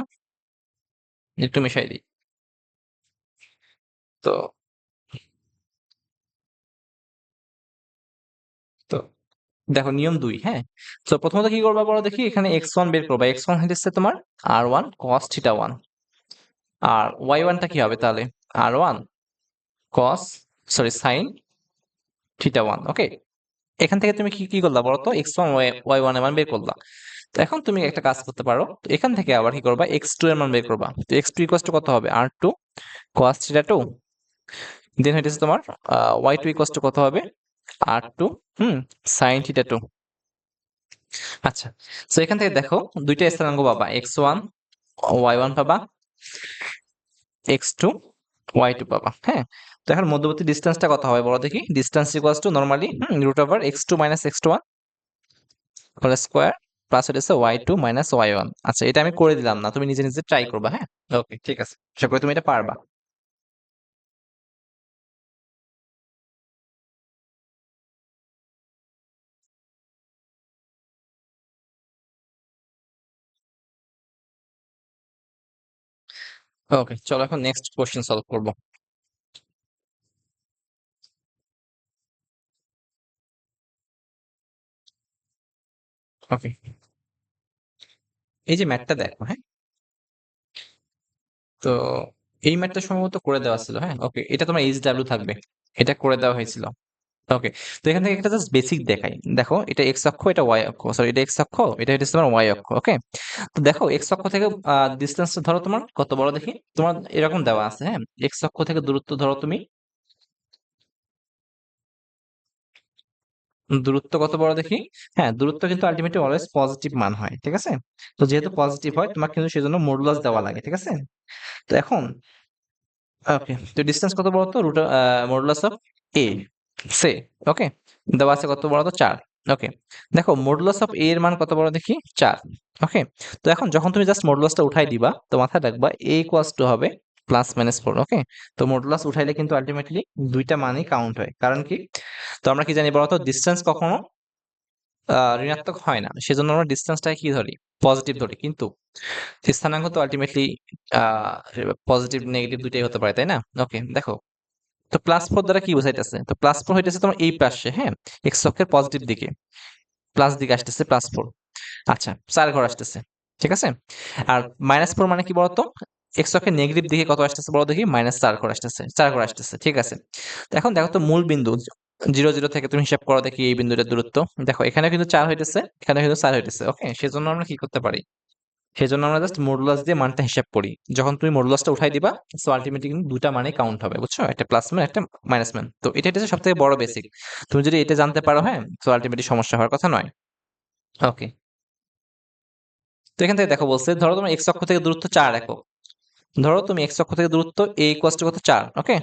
Speaker 1: একটু মিশাই দিই। তো তো দেখো নিয়ম 2, হ্যাঁ? তো প্রথমত কি করবা বলো দেখি? এখানে x1 বের করবা। x1 হচ্ছে তোমার R1 cos θ1, আর y1 টা কি হবে তাহলে? R1 cos, sorry sin θ1। ওকে, এখান থেকে তুমি কি কি করলা বলো তো? x1 y1 এর মান বের করলা। তো এখন তুমি একটা কাজ করতে পারো, তো এখান থেকে আবার কি করবা? x2 এর মান বের করবা। তো x2 ইকুয়ালস টু কত হবে? R2 cos θ2, দেন হইতেছে তোমার y2 ইকুয়ালস টু কত হবে? R2 sin θ2। আচ্ছা, সো এখান থেকে দেখো দুইটা স্থানাঙ্ক পাবা, x1 y1 পাবা, x2 y2 পাবা, হ্যাঁ? তো এখন মধ্যবর্তী ডিসটেন্সটা কত হবে বলো দেখি? Distance equals to normally root over x2 minus x1 whole square plus হচ্ছে y2 মাইনাস y1। আচ্ছা, এটা আমি করে দিলাম না, তুমি নিজে নিজে ট্রাই করবা, হ্যাঁ? ওকে ঠিক আছে, আশা করি তুমি এটা পারবা। ওকে, চলো এখন নেক্সট কোশ্চেন সলভ করব। ওকে, এই যে ম্যাথটা দেখো, হ্যাঁ? তো এই ম্যাথটা সম্ভবত করে দেওয়া ছিল, হ্যাঁ? ওকে, এটা তোমার এইচ ডাব্লিউ থাকবে, এটা করে দেওয়া হয়েছিল। ওকে, তো এখান থেকে একটা জাস্ট বেসিক দেখাই। দেখো এটা এক্স অক্ষ, এটা ওয়াই অক্ষ, সরি এটা এক্স অক্ষ, এটা হচ্ছে তোমার ওয়াই অক্ষ। ওকে, তো দেখো এক্স অক্ষ থেকে ডিসটেন্স ধরো তোমার কত বড় দেখি? তোমার এরকম দেওয়া আছে, হ্যাঁ? এক্স অক্ষ থেকে দূরত্ব ধরো তুমি দূরত্ব কত বড় দেখি? হ্যাঁ, দূরত্ব কিন্তু আল্টিমেটলি অলওয়েজ পজিটিভ মান হয়। ঠিক আছে? তো যেহেতু পজিটিভ হয় তোমাকে কিন্তু সেজন্য মডুলাস দেওয়া লাগে। ঠিক আছে? তো এখন ওকে। তো ডিসট্যান্স কত বড় তো? মডুলাস অফ এ সে ওকে। দেওয়া আছে কত বড় তো? ৪। ওকে। দেখো মডুলাস অফ এ এর মান কত বড় দেখি? ৪। ওকে। তো এখন যখন তুমি জাস্ট মডুলাসটা উঠাই দিবা তো মাথায় রাখবা a ইকুয়ালস টু হবে প্লাস মাইনাস 4। ওকে। তো মডুলাস উঠাইলে কিন্তু আল্টিমেটলি দুইটা মানই কাউন্ট হয়। কারণ কি? তো আমরা কি জানি বলতো? ডিসট্যান্স কখনো ঋণাত্মক হয় না। সেজন্য আমরা ডিসট্যান্সটাকে কি ধরি? পজিটিভ ধরি। কিন্তু স্থানাঙ্ক তো আল্টিমেটলি পজিটিভ নেগেটিভ দুইটাই হতে পারে, তাই না? ওকে, দেখো। তো +4 দ্বারা কি বোঝাইতেছে? তো +4 হইতেছে তোমার এই পাশে, হ্যাঁ? এক্স অক্ষের পজিটিভ দিকে। প্লাস দিকে আসতেছে +4। আচ্ছা, ৪ ঘর আসতেছে। ঠিক আছে? আর -4 মানে কি বলতো? এক্স অক্ষের নেগেটিভ দিকে কত আসতেছে বলো দেখি? -৪ ঘর আসতেছে। ৪ ঘর আসতেছে। ঠিক আছে। তো এখন দেখো তো মূল বিন্দু 0, 0 থেকে তুমি হিসাব করো দেখি এই বিন্দুটার দূরত্ব। দেখো এখানেও কিন্তু ৪ হইতেছে, এখানেও কিন্তু ৪ হইতেছে। ওকে? সেজন্য আমরা কি করতে পারি? সেজন্য আমরা জাস্ট মডুলাস দিয়ে মানটা হিসাব করি। যখন তুমি মডুলাসটা উঠাই দিবা, সো আল্টিমেটলি কিন্তু ২ টা মানেই কাউন্ট হবে। বুঝছো? একটা প্লাস মান, একটা মাইনাস মান। তো এটা হচ্ছে সবথেকে বড় বেসিক। তুমি যদি এটা জানতে পারো, হ্যাঁ? সো আল্টিমেটলি সমস্যা হওয়ার কথা নয়। ওকে। তো এখান থেকে দেখো বলছে, ধরো তোমার এক্স অক্ষ থেকে দূরত্ব ৪ একক। ধরো তুমি এক্স অক্ষ থেকে দূরত্ব a ইকুয়ালস টু কত? ৪। ওকে?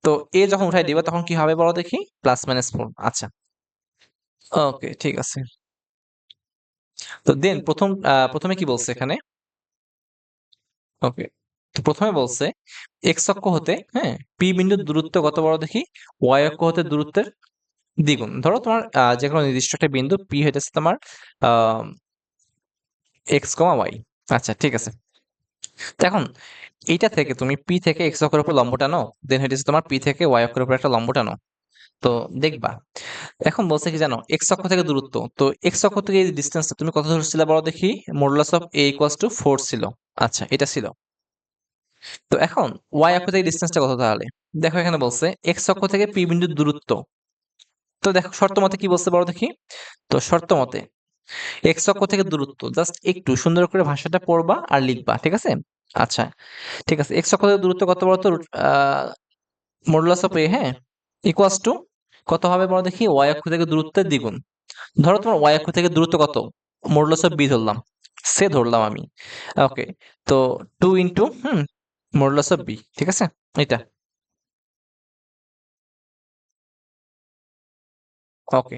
Speaker 1: তো a যখন উঠাই দিবা তখন কি হবে বলো দেখি? +-4। আচ্ছা। ওকে, ঠিক আছে। তো দেন ১ম কি বলছে এখানে? ওকে। তো ১ম এ বলছে এক্স অক্ষ হতে, হ্যাঁ? P বিন্দুর দূরত্ব কত বড় দেখি? Y অক্ষ হতে দূরত্বের দ্বিগুণ। ধরো তোমার যেকোনো নির্দিষ্ট একটা বিন্দু P হইতেছে তোমার আ x, y। আচ্ছা, ঠিক আছে। তো এখন এইটা থেকে তুমি P থেকে x অক্ষের উপর লম্ব টানো, দেন হইতেছে তোমার P থেকে y অক্ষের উপর একটা লম্ব টানো। তো দেখবা এখন বলছে কি জানো? x অক্ষ থেকে দূরত্ব। তো x অক্ষ থেকে এই ডিসট্যান্সটা তুমি কত ধরছিলা বলো দেখি? Modulus of a equals to 4 ছিল। আচ্ছা, এটা ছিল। তো এখন y অক্ষ থেকে ডিসট্যান্সটা কত তাহলে? দেখো এখানে বলছে x অক্ষ থেকে P বিন্দুর দূরত্ব। তো দেখো শর্ত মতে কি বলছে বলো দেখি? তো শর্ত মতে এক্স অক্ষ থেকে দূরত্ব জাস্ট একটু সুন্দর করে ভাষাটা পড়বা আর লিখবা। ঠিক আছে? আচ্ছা, ঠিক আছে। এক্স অক্ষ থেকে দূরত্ব কত বলতো? মডুলাস অফ এ, হ্যাঁ? ইকুয়ালস টু কত হবে বলো দেখি? ওয়াই অক্ষ থেকে দূরত্বের দ্বিগুণ। ধরো তোমার ওয়াই অক্ষ থেকে দূরত্ব কত? মডুলাস অফ বি ধরলাম। সে ধরলাম আমি। ওকে। তো 2 ইনটু মডুলাস অফ বি। ঠিক আছে? এটা। ওকে।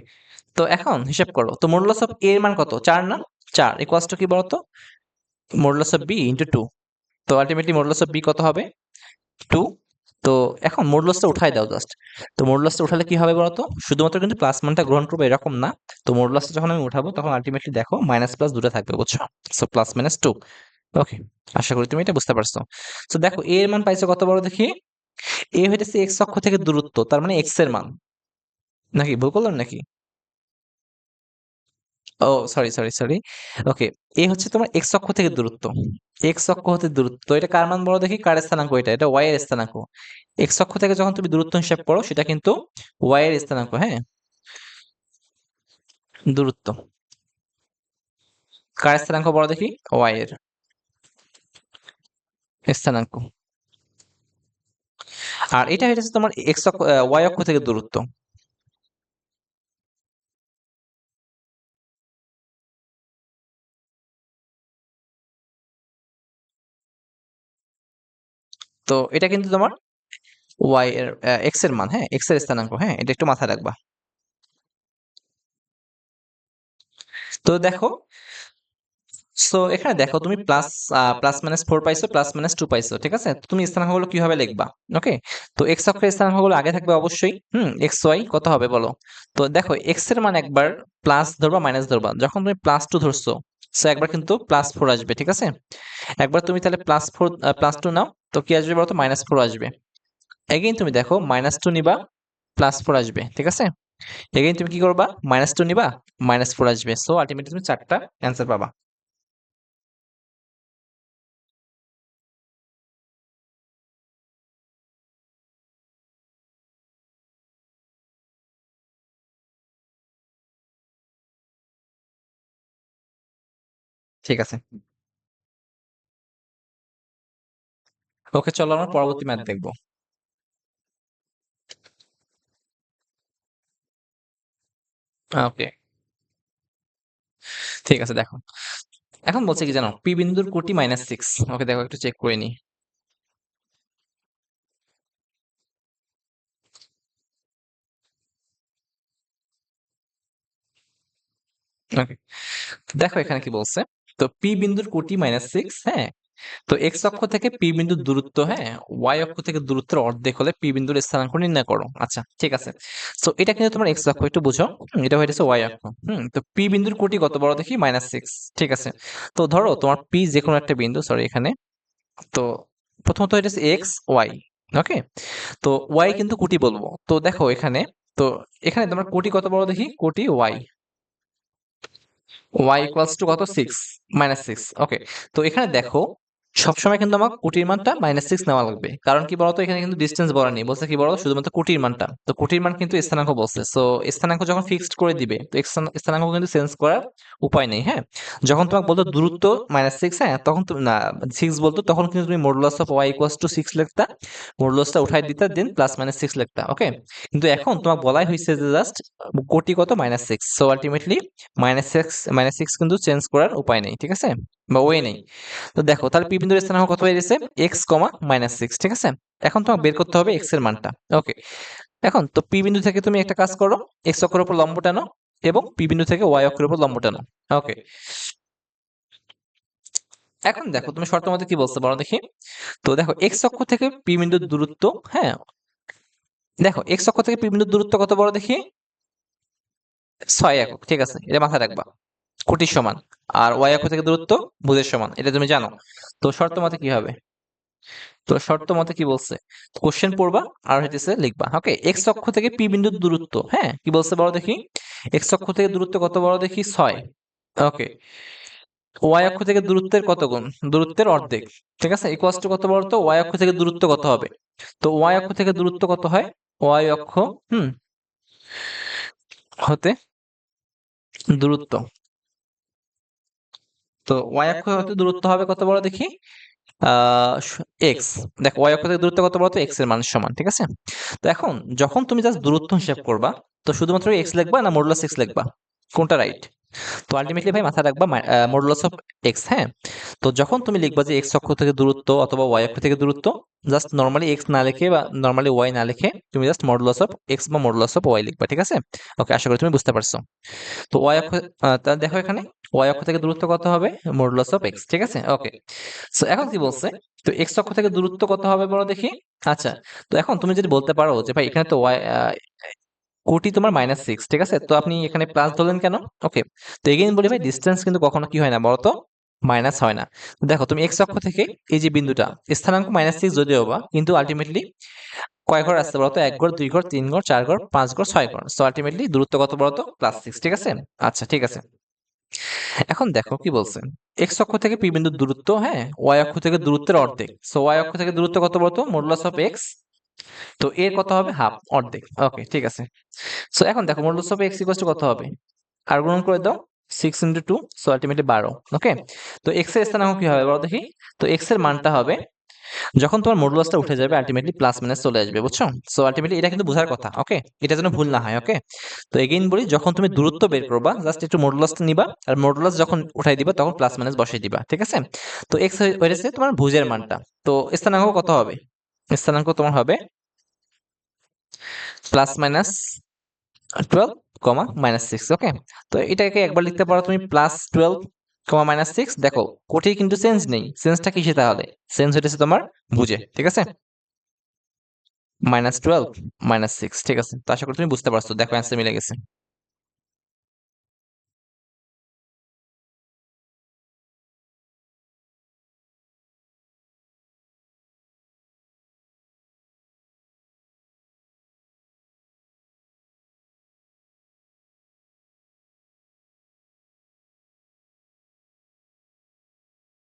Speaker 1: তো এখন হিসাব করো। তো মডুলাস অফ এ এর মান কত? ৪ না? ৪ ইকুয়ালস টু কি বলতো? Modulus of b into 2। তো আল্টিমেটলি মডুলাস অফ বি কত হবে? 2। তো এখন মডুলাসটা উঠাই দাও জাস্ট। তো মডুলাসটা উঠালে কি হবে বলতো? শুধুমাত্র কিন্তু প্লাস মানটা গ্রহণ করবে এরকম না। তো মডুলাসটা যখন আমি উঠাবো তখন আল্টিমেটলি দেখো মাইনাস প্লাস দুটো থাকবে, বুঝছো? So plus minus 2। ওকে। আশা করি তুমি এটা বুঝতে পারছো। তো দেখো a এর মান পাইছো কত বড় দেখি? a হইতেছে x অক্ষ থেকে দূরত্ব। তার মানে x এর মান। নাকি ভুল করলাম নাকি? Oh sorry, sorry, sorry. Okay. a হচ্ছে তোমার x অক্ষ থেকে দূরত্ব। x অক্ষ হতে দূরত্ব। তো এটা কার মান বড় দেখি? কার স্থানাঙ্ক এটা? এটা y এর স্থানাঙ্ক। x অক্ষ থেকে যখন তুমি দূরত্ব হিসাব করো সেটা কিন্তু y এর স্থানাঙ্ক, হ্যাঁ? দূরত্ব। কার স্থানাঙ্ক বড় দেখি? y এর স্থানাঙ্ক। আর এটা হচ্ছে তোমার y অক্ষ থেকে দূরত্ব। তো এটা কিন্তু তোমার y এর x এর মান, হ্যাঁ? x এর স্থানাঙ্ক, হ্যাঁ? এটা একটু মাথায় রাখবা। তো দেখো, সো এখানে দেখো তুমি প্লাস-4 পাইছো, প্লাস-2 পাইছো। ঠিক আছে? তো তুমি স্থানাঙ্কগুলো কিভাবে লিখবা? ওকে? তো x অক্ষের স্থানাঙ্কগুলো আগে থাকবে অবশ্যই। xy কত হবে বলো? তো দেখো x এর মান একবার প্লাস ধরবা, মাইনাস ধরবা। যখন তুমি +2 ধরছো, সো একবার কিন্তু +4 আসবে। ঠিক আছে? একবার তুমি তাহলে +2 নাও। তো কি আসবে বলো তো? -4 আসবে। এগেইন তুমি দেখো -2 নিবা, +4 আসবে। ঠিক আছে? এগেইন তুমি কি করবা? -2 নিবা, -4 আসবে। সো আল্টিমেটলি তুমি ৪ টা অ্যান্সার পাবা। ঠিক আছে। ওকে, চলো আমরা পরবর্তী ম্যাথ দেখবো। ওকে, ঠিক আছে দেখো। এখন বলছে কি জানো? পি বিন্দুর কোটি -6। ওকে দেখো একটু চেক করে নিই। ওকে। দেখো এখানে কি বলছে? তো পি বিন্দুর কোটি -6, হ্যাঁ? তো এক্স অক্ষ থেকে পি বিন্দুর দূরত্ব, হ্যাঁ, ওয়াই অক্ষ থেকে দূরত্বের অর্ধেক হলে পি বিন্দুর স্থানাঙ্ক নির্ণয় করো। আচ্ছা ঠিক আছে। সো এটা কিন্তু তোমার এক্স অক্ষ, একটু বুঝো। এটা হয়ে গেছে ওয়াই অক্ষ। তো পি বিন্দুর কোটি কত বড় দেখি? -6। ঠিক আছে। তো ধরো তোমার পি যে কোনো একটা বিন্দু, সরি এখানে। তো প্রথমত এটা হচ্ছে এক্স ওয়াই। ওকে। তো ওয়াই কিন্তু কোটি বলবো। তো দেখো এখানে, তো এখানে তোমার কোটি কত বড় দেখি? কোটি ওয়াই। y ইকুয়ালস টু কত? 6, -6। ওকে। তো এখানে দেখো, সবসময় কিন্তু আমার কোটির মানটা -6 নেওয়া লাগবে। কারণ কি বলতো, এখানে কিন্তু ডিসটেন্স বলা নেই, বলছে কি বলতো শুধুমাত্র কোটির মানটা। তো কোটির মান কিন্তু স্থানাঙ্ক বলছে। সো স্থানাঙ্ক যখন ফিক্সড করে দিবে, তো স্থানাঙ্ক কিন্তু চেঞ্জ করার উপায় নেই, হ্যাঁ। যখন তোমাকে বলতো দূরত্ব -6, হ্যাঁ, তখন তুমি না 6 বলতো, তখন কিন্তু তুমি modulus of y equals to 6 লিখতা, মডুলাসটা উঠাই দিতা, দেন +-6 লিখতা। ওকে। কিন্তু এখন তোমাকে বলাই হয়েছে যে জাস্ট কোটি কত? -6। সো আলটিমেটলি -6 কিন্তু চেঞ্জ করার উপায় নেই, ঠিক আছে, বা ওয়ে নেই। তো দেখো তাহলে পি বিন্দুর স্থানাঙ্ক কত হয়ে গেছে? এক্স কমা -6, ঠিক আছে। এখন তোমাকে বের করতে হবে এক্স এর মানটা। ওকে। এখন তো পি বিন্দু থেকে তুমি একটা কাজ করো, এক্স অক্ষের উপর লম্ব টানো এবং পি বিন্দু থেকে ওয়াই অক্ষের উপর লম্ব টানো। ওকে। এখন দেখো তুমি শর্ত মতে কি বলছো বলো দেখি। তো দেখো এক্স অক্ষ থেকে পি বিন্দুর দূরত্ব, হ্যাঁ, দেখো এক্স অক্ষ থেকে পি বিন্দুর দূরত্ব কত বড় দেখি? 6 একক, ঠিক আছে, এটা মাথায় রাখবা। কোটির সমান। আর ওয়াই অক্ষ থেকে দূরত্ব ভুজের সমান, এটা তুমি জানো। তো শর্ত মতে কি হবে? তো শর্ত মতে কি বলছে? কোশ্চেন পড়বা আর হইতেছে লিখবা। ওকে। এক্স অক্ষ থেকে পি বিন্দুর দূরত্ব, হ্যাঁ, কি বলছে বড় দেখি? এক্স অক্ষ থেকে দূরত্ব কত বড় দেখি? 6। ওকে। ওয়াই অক্ষ থেকে দূরত্বের কত গুণ? দূরত্বের অর্ধেক। ঠিক আছে, ইকুয়ালস টু কত বলতো? ওয়াই অক্ষ থেকে দূরত্ব কত হবে? তো ওয়াই অক্ষ থেকে দূরত্ব কত হয়? ওয়াই অক্ষ, হুম, হতে দূরত্ব। তো ওয়াই অক্ষ হতে দূরত্ব হবে কত বড় দেখি? এক্স। দেখো ওয়াই অক্ষ থেকে দূরত্ব কত বলতো? এক্স এর মান সমান, ঠিক আছে। তো এখন যখন তুমি জাস্ট দূরত্ব হিসাব করবা, তো শুধুমাত্র এক্স লিখবা না মডুলাস এক্স লিখবা? কোনটা রাইট? তো আলটিমেটলি ভাই মাথায় রাখবা মডুলাস অফ এক্স, হ্যাঁ। তো যখন তুমি লিখবা যে এক্স অক্ষ থেকে দূরত্ব অথবা ওয়াই অক্ষ থেকে দূরত্ব, জাস্ট নরমালি এক্স না লিখে বা নরমালি ওয়াই না লিখে তুমি জাস্ট মডুলাস অফ এক্স বা মডুলাস অফ ওয়াই লিখবা, ঠিক আছে। ওকে, আশা করি তুমি বুঝতে পারছো। তো ওয়াই অক্ষ, তাহলে দেখো এখানে ওয়াই অক্ষ থেকে দূরত্ব কত হবে? মডুলাস অফ এক্স, ঠিক আছে। ওকে। সো এখন কি বলছে? তো এক্স অক্ষ থেকে দূরত্ব কত হবে বলো দেখি? আচ্ছা। তো এখন তুমি যদি বলতে পারো যে ভাই এখানে তো ওয়াই কোটি তোমার -6, ঠিক আছে, তো আপনি এখানে প্লাস ধরলেন কেন? ওকে। তো এগেইন বলি ভাই, ডিসটেন্স কিন্তু কখনো কি হয় না বলতো? মাইনাস হয় না। দেখো তুমি এক্স অক্ষ থেকে এই যে বিন্দুটা, স্থানাঙ্ক -6 যদিও বা, কিন্তু আলটিমেটলি কয় ঘর আসছে বলতো? 1 ঘর, 2 ঘর, 3 ঘর, 4 ঘর, 5 ঘর, 6 ঘর। সো আলটিমেটলি দূরত্ব কত বলতো? +6, ঠিক আছে। আচ্ছা ঠিক আছে। এখন দেখো কি বলছে? এক্স অক্ষ থেকে পি বিন্দুর দূরত্ব, হ্যাঁ, ওয়াই অক্ষ থেকে দূরত্বের অর্ধেক। সো ওয়াই অক্ষ থেকে দূরত্ব কত বলতো? Modulus of x. তো এর কত হবে? হাফ, অর্ধেক। ওকে ঠিক আছে। সো এখন দেখো modulus of x equals to কত হবে? আর গুণন করে দাও, 6 × 2, সো আলটিমেটলি 12। ওকে। তো এক্স এর স্থানাঙ্ক কি হবে বলো দেখি? তো এক্স এর মানটা হবে, যখন তোমার মডুলাসটা উঠে যাবে আলটিমেটলি প্লাস মাইনাস চলে আসবে, বুঝছো? সো আলটিমেটলি এটা কিন্তু বোঝার কথা। ওকে। এটা যেন ভুল না হয়। ওকে। তো এগেইন বলি, যখন তুমি দূরত্ব বের করবা জাস্ট একটু মডুলাসটা নিবা, আর মডুলাস যখন উঠাই দিবা তখন প্লাস মাইনাস বসাই দিবা, ঠিক আছে। তো এক্স হয়েছে তোমার ভুজের মানটা। তো স্থানাঙ্ক কত হবে? স্থানাঙ্ক তোমার হবে +-12, ওকে। তো এটাকে একবার লিখতে পারো তুমি +12, -6। দেখো কোঠি কিন্তু চেঞ্জ নেই, চেঞ্জটা কিসে তাহলে? চেঞ্জ হইতেছে তোমার ভুজে, ঠিক আছে। -12, -6, ঠিক আছে। তো আশা করি তুমি বুঝতে পারছো, দেখো অ্যান্সার মিলে গেছে।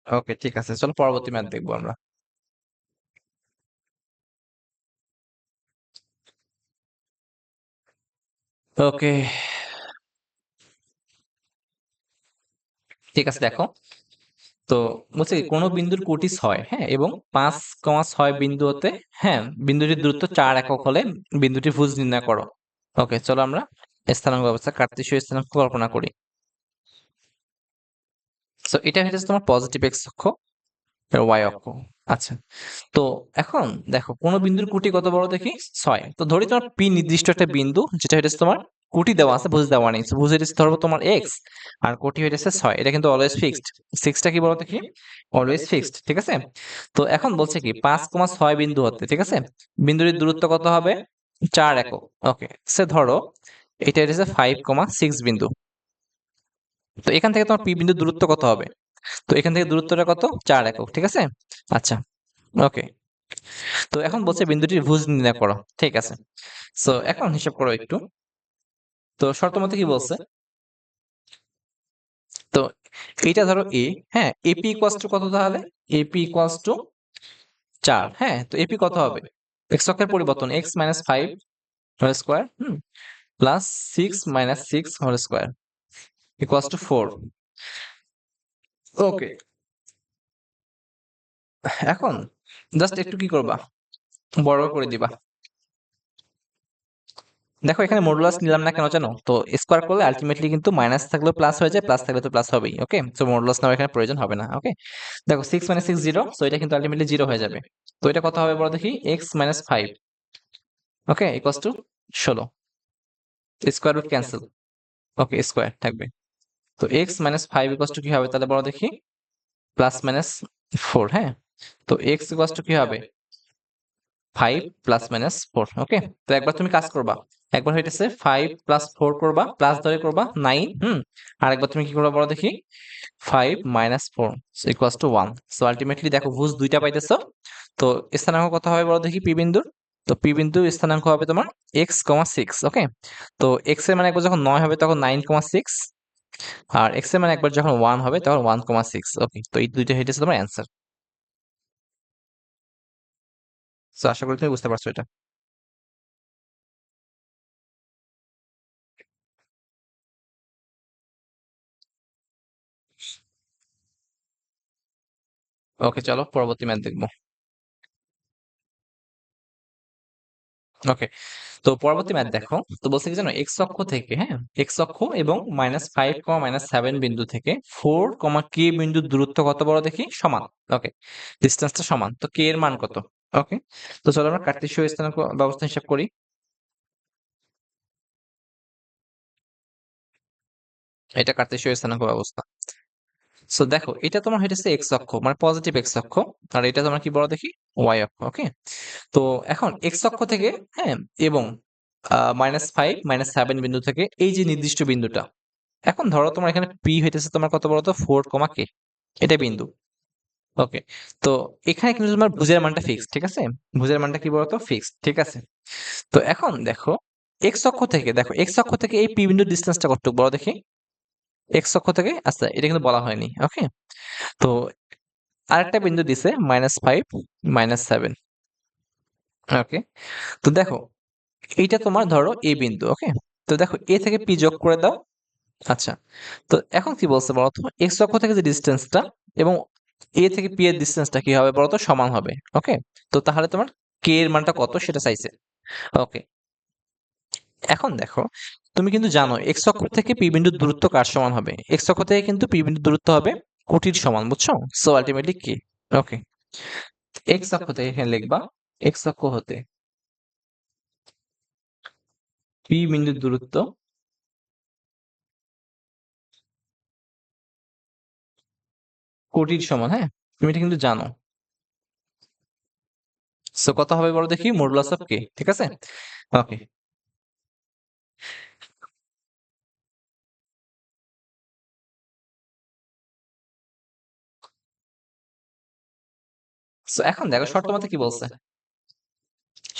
Speaker 1: ওকে ঠিক আছে, চলো পরবর্তী ম্যাথ দেখবো আমরা। ওকে ঠিক আছে দেখো। তো বলছে কি, কোনো বিন্দুর কোটি 6, হ্যাঁ, এবং 5,6 বিন্দু হতে, হ্যাঁ, বিন্দুটির দূরত্ব 4 একক হলে বিন্দুটির ভুজ নির্ণয় করো। ওকে চলো আমরা স্থানাঙ্ক ব্যবস্থা কার্তেশীয় স্থানাঙ্ক কল্পনা করি। সো এটা হচ্ছে তোমার পজিটিভ এক্স অক্ষ আর ওয়াই অক্ষ। আচ্ছা, তো এখন দেখো কোন বিন্দুর কুটি কত বড় দেখি? 6। তো ধরি তোমার পি নির্দিষ্ট একটা বিন্দু যেটা হচ্ছে তোমার কুটি দেওয়া আছে, ভুজ দেওয়া নেই। ভুজ হচ্ছে ধরবো তোমার এক্স আর কোটি হচ্ছে 6। এটা কিন্তু অলওয়েজ ফিক্সড। 6টা কি বড় দেখি? অলওয়েজ ফিক্সড, ঠিক আছে? তো এখন বলছে কি 5,6 বিন্দু হতে, ঠিক আছে? বিন্দুটির দূরত্ব কত হবে? 4 একক। ওকে, সে ধরো এটা হচ্ছে 5,6 বিন্দু। তো এখান থেকে তোমার পি বিন্দুর দূরত্ব কত হবে? তো এখান থেকে দূরত্বটা কত? 4 একক, ঠিক আছে? আচ্ছা, ওকে। তো এখন বলছে বিন্দুটির ভুজ নির্ণয় করো, ঠিক আছে? সো এখন হিসাব করো একটু। তো শর্ত মতে কি বলছে? তো এইটা ধরো এ, হ্যাঁ, এপি ইকুয়ালস টু কত তাহলে? এপি ইকুয়ালস টু 4, হ্যাঁ। তো এপি কত হবে? এক্স অক্ষের পরিবর্তন x minus 5 whole square plus 6 minus 6 whole square equals to 4। Okay, এখন জাস্ট একটু কি করবা? বড় করে দিবা। দেখো এখানে মডুলাস নিলাম না কেন জানো? তো স্কোয়ার করলে আলটিমেটলি কিন্তু মাইনাস থাকলেও প্লাস হয়ে যায়, প্লাস থাকলে তো প্লাস হবেই। ওকে, সো মডুলাস নেওয়ার এখানে প্রয়োজন হবে না। ওকে, দেখো 6 মাইনাস 6 জিরো, সো এটা কিন্তু আলটিমেটলি জিরো হয়ে যাবে। তো এটা কত হবে বড় দেখি? X minus 5, okay, equals to 16। Square root cancel, okay, square থাকবে। তো এক্স মাইনাস 5 ইকুয়ালস টু কি হবে তাহলে বড় দেখি? প্লাস মাইনাস 4, হ্যাঁ। তো এক্স ইকুয়ালস টু কি হবে? 5 প্লাস মাইনাস 4। ওকে, তো একবার তুমি কাজ করবা, একবার হইতেছে 5 প্লাস 4 করবা, প্লাস ধরে করবা 9, আর একবার তুমি কি করবা বড় দেখি? 5 minus 4 equals to 1। So ultimately দেখো ভুজ দুইটা পাইতেছো। তো স্থানাঙ্ক কত হবে বড় দেখি পি বিন্দুর? তো পি বিন্দুর স্থানাঙ্ক হবে তোমার এক্স কমা 6। ওকে, তো এক্স এর মানে একবার যখন 9 হবে তখন 9,6, আর এক্স এর মানে একবার যখন 1 হবে তখন 1,6। ওকে, তো এই দুইটা হইতেছে তোমার অ্যান্সার। সো আশা করি তুমি বুঝতে পারছো এটা। ওকে, চলো পরবর্তী ম্যাথ দেখবো। ওকে, তো পরবর্তী ম্যাথ দেখো। তো বলছে কি জানো? এক্স অক্ষ থেকে, হ্যাঁ, এক্স অক্ষ এবং -5, -7 বিন্দু থেকে 4, কে বিন্দুর দূরত্ব কত বড় দেখি? সমান। ওকে, ডিসটেন্সটা সমান। তো কে এর মান কত? ওকে, তো চলো আমরা কার্টেসীয় স্থানাঙ্ক ব্যবস্থা হিসাব করি। এটা কার্টেসীয় স্থানাঙ্ক ব্যবস্থা। সো দেখো এটা তোমার হইতেছে এক্স অক্ষ, মানে পজিটিভ এক্স অক্ষ, আর এটা তোমার কি বড় দেখি? ওয়াই অক্ষ। ওকে, তো এখন এক্স অক্ষ থেকে, হ্যাঁ, এবং -5, -7 বিন্দু থেকে এই যে নির্দিষ্ট বিন্দুটা, এখন ধরো তোমার এখানে পি হইতেছে তোমার কত বলতো? 4, কে, এটা বিন্দু। ওকে, তো এখানে কিন্তু তোমার ভুজের মানটা ফিক্সড, ঠিক আছে? ভুজের মানটা কি বলতো? ফিক্সড, ঠিক আছে? তো এখন দেখো এক্স অক্ষ থেকে, দেখো এক্স অক্ষ থেকে এই পি বিন্দুর ডিসটেন্সটা কতটুকু বড় দেখি? এক্স অক্ষ থেকে, আচ্ছা এটা কিন্তু বলা হয়নি। ওকে, তো আরেকটা বিন্দু দিছে -5, -7। ওকে, তো দেখো এইটা তোমার ধরো এ বিন্দু। ওকে, তো দেখো এ থেকে পি যোগ করে দাও। আচ্ছা, তো এখন কি বলছে বলতো? এক্স অক্ষ থেকে যে ডিসটেন্সটা এবং এ থেকে পি এর ডিসটেন্সটা কি হবে বলতো? সমান হবে। ওকে, তো তাহলে তোমার কে এর মানটা কত সেটা চাইছে। ওকে, এখন দেখো তুমি কিন্তু জানো এক্স অক্ষ থেকে পি বিন্দুর দূরত্ব কার সমান হবে? এক্স অক্ষ থেকে কিন্তু পি বিন্দুর দূরত্ব হবে কোটির সমান, বুঝছো? সো আলটিমেটলি কি? ওকে, এক্স অক্ষ থেকে এখানে লিখবা এক্স অক্ষ হতে পি বিন্দুর দূরত্ব কোটির সমান, হ্যাঁ, তুমি এটা কিন্তু জানো। সো কত হবে বলো দেখি? মডুলাস অফ কে, ঠিক আছে? ওকে, সো এখন দেখো শর্ত মতে কি বলছে?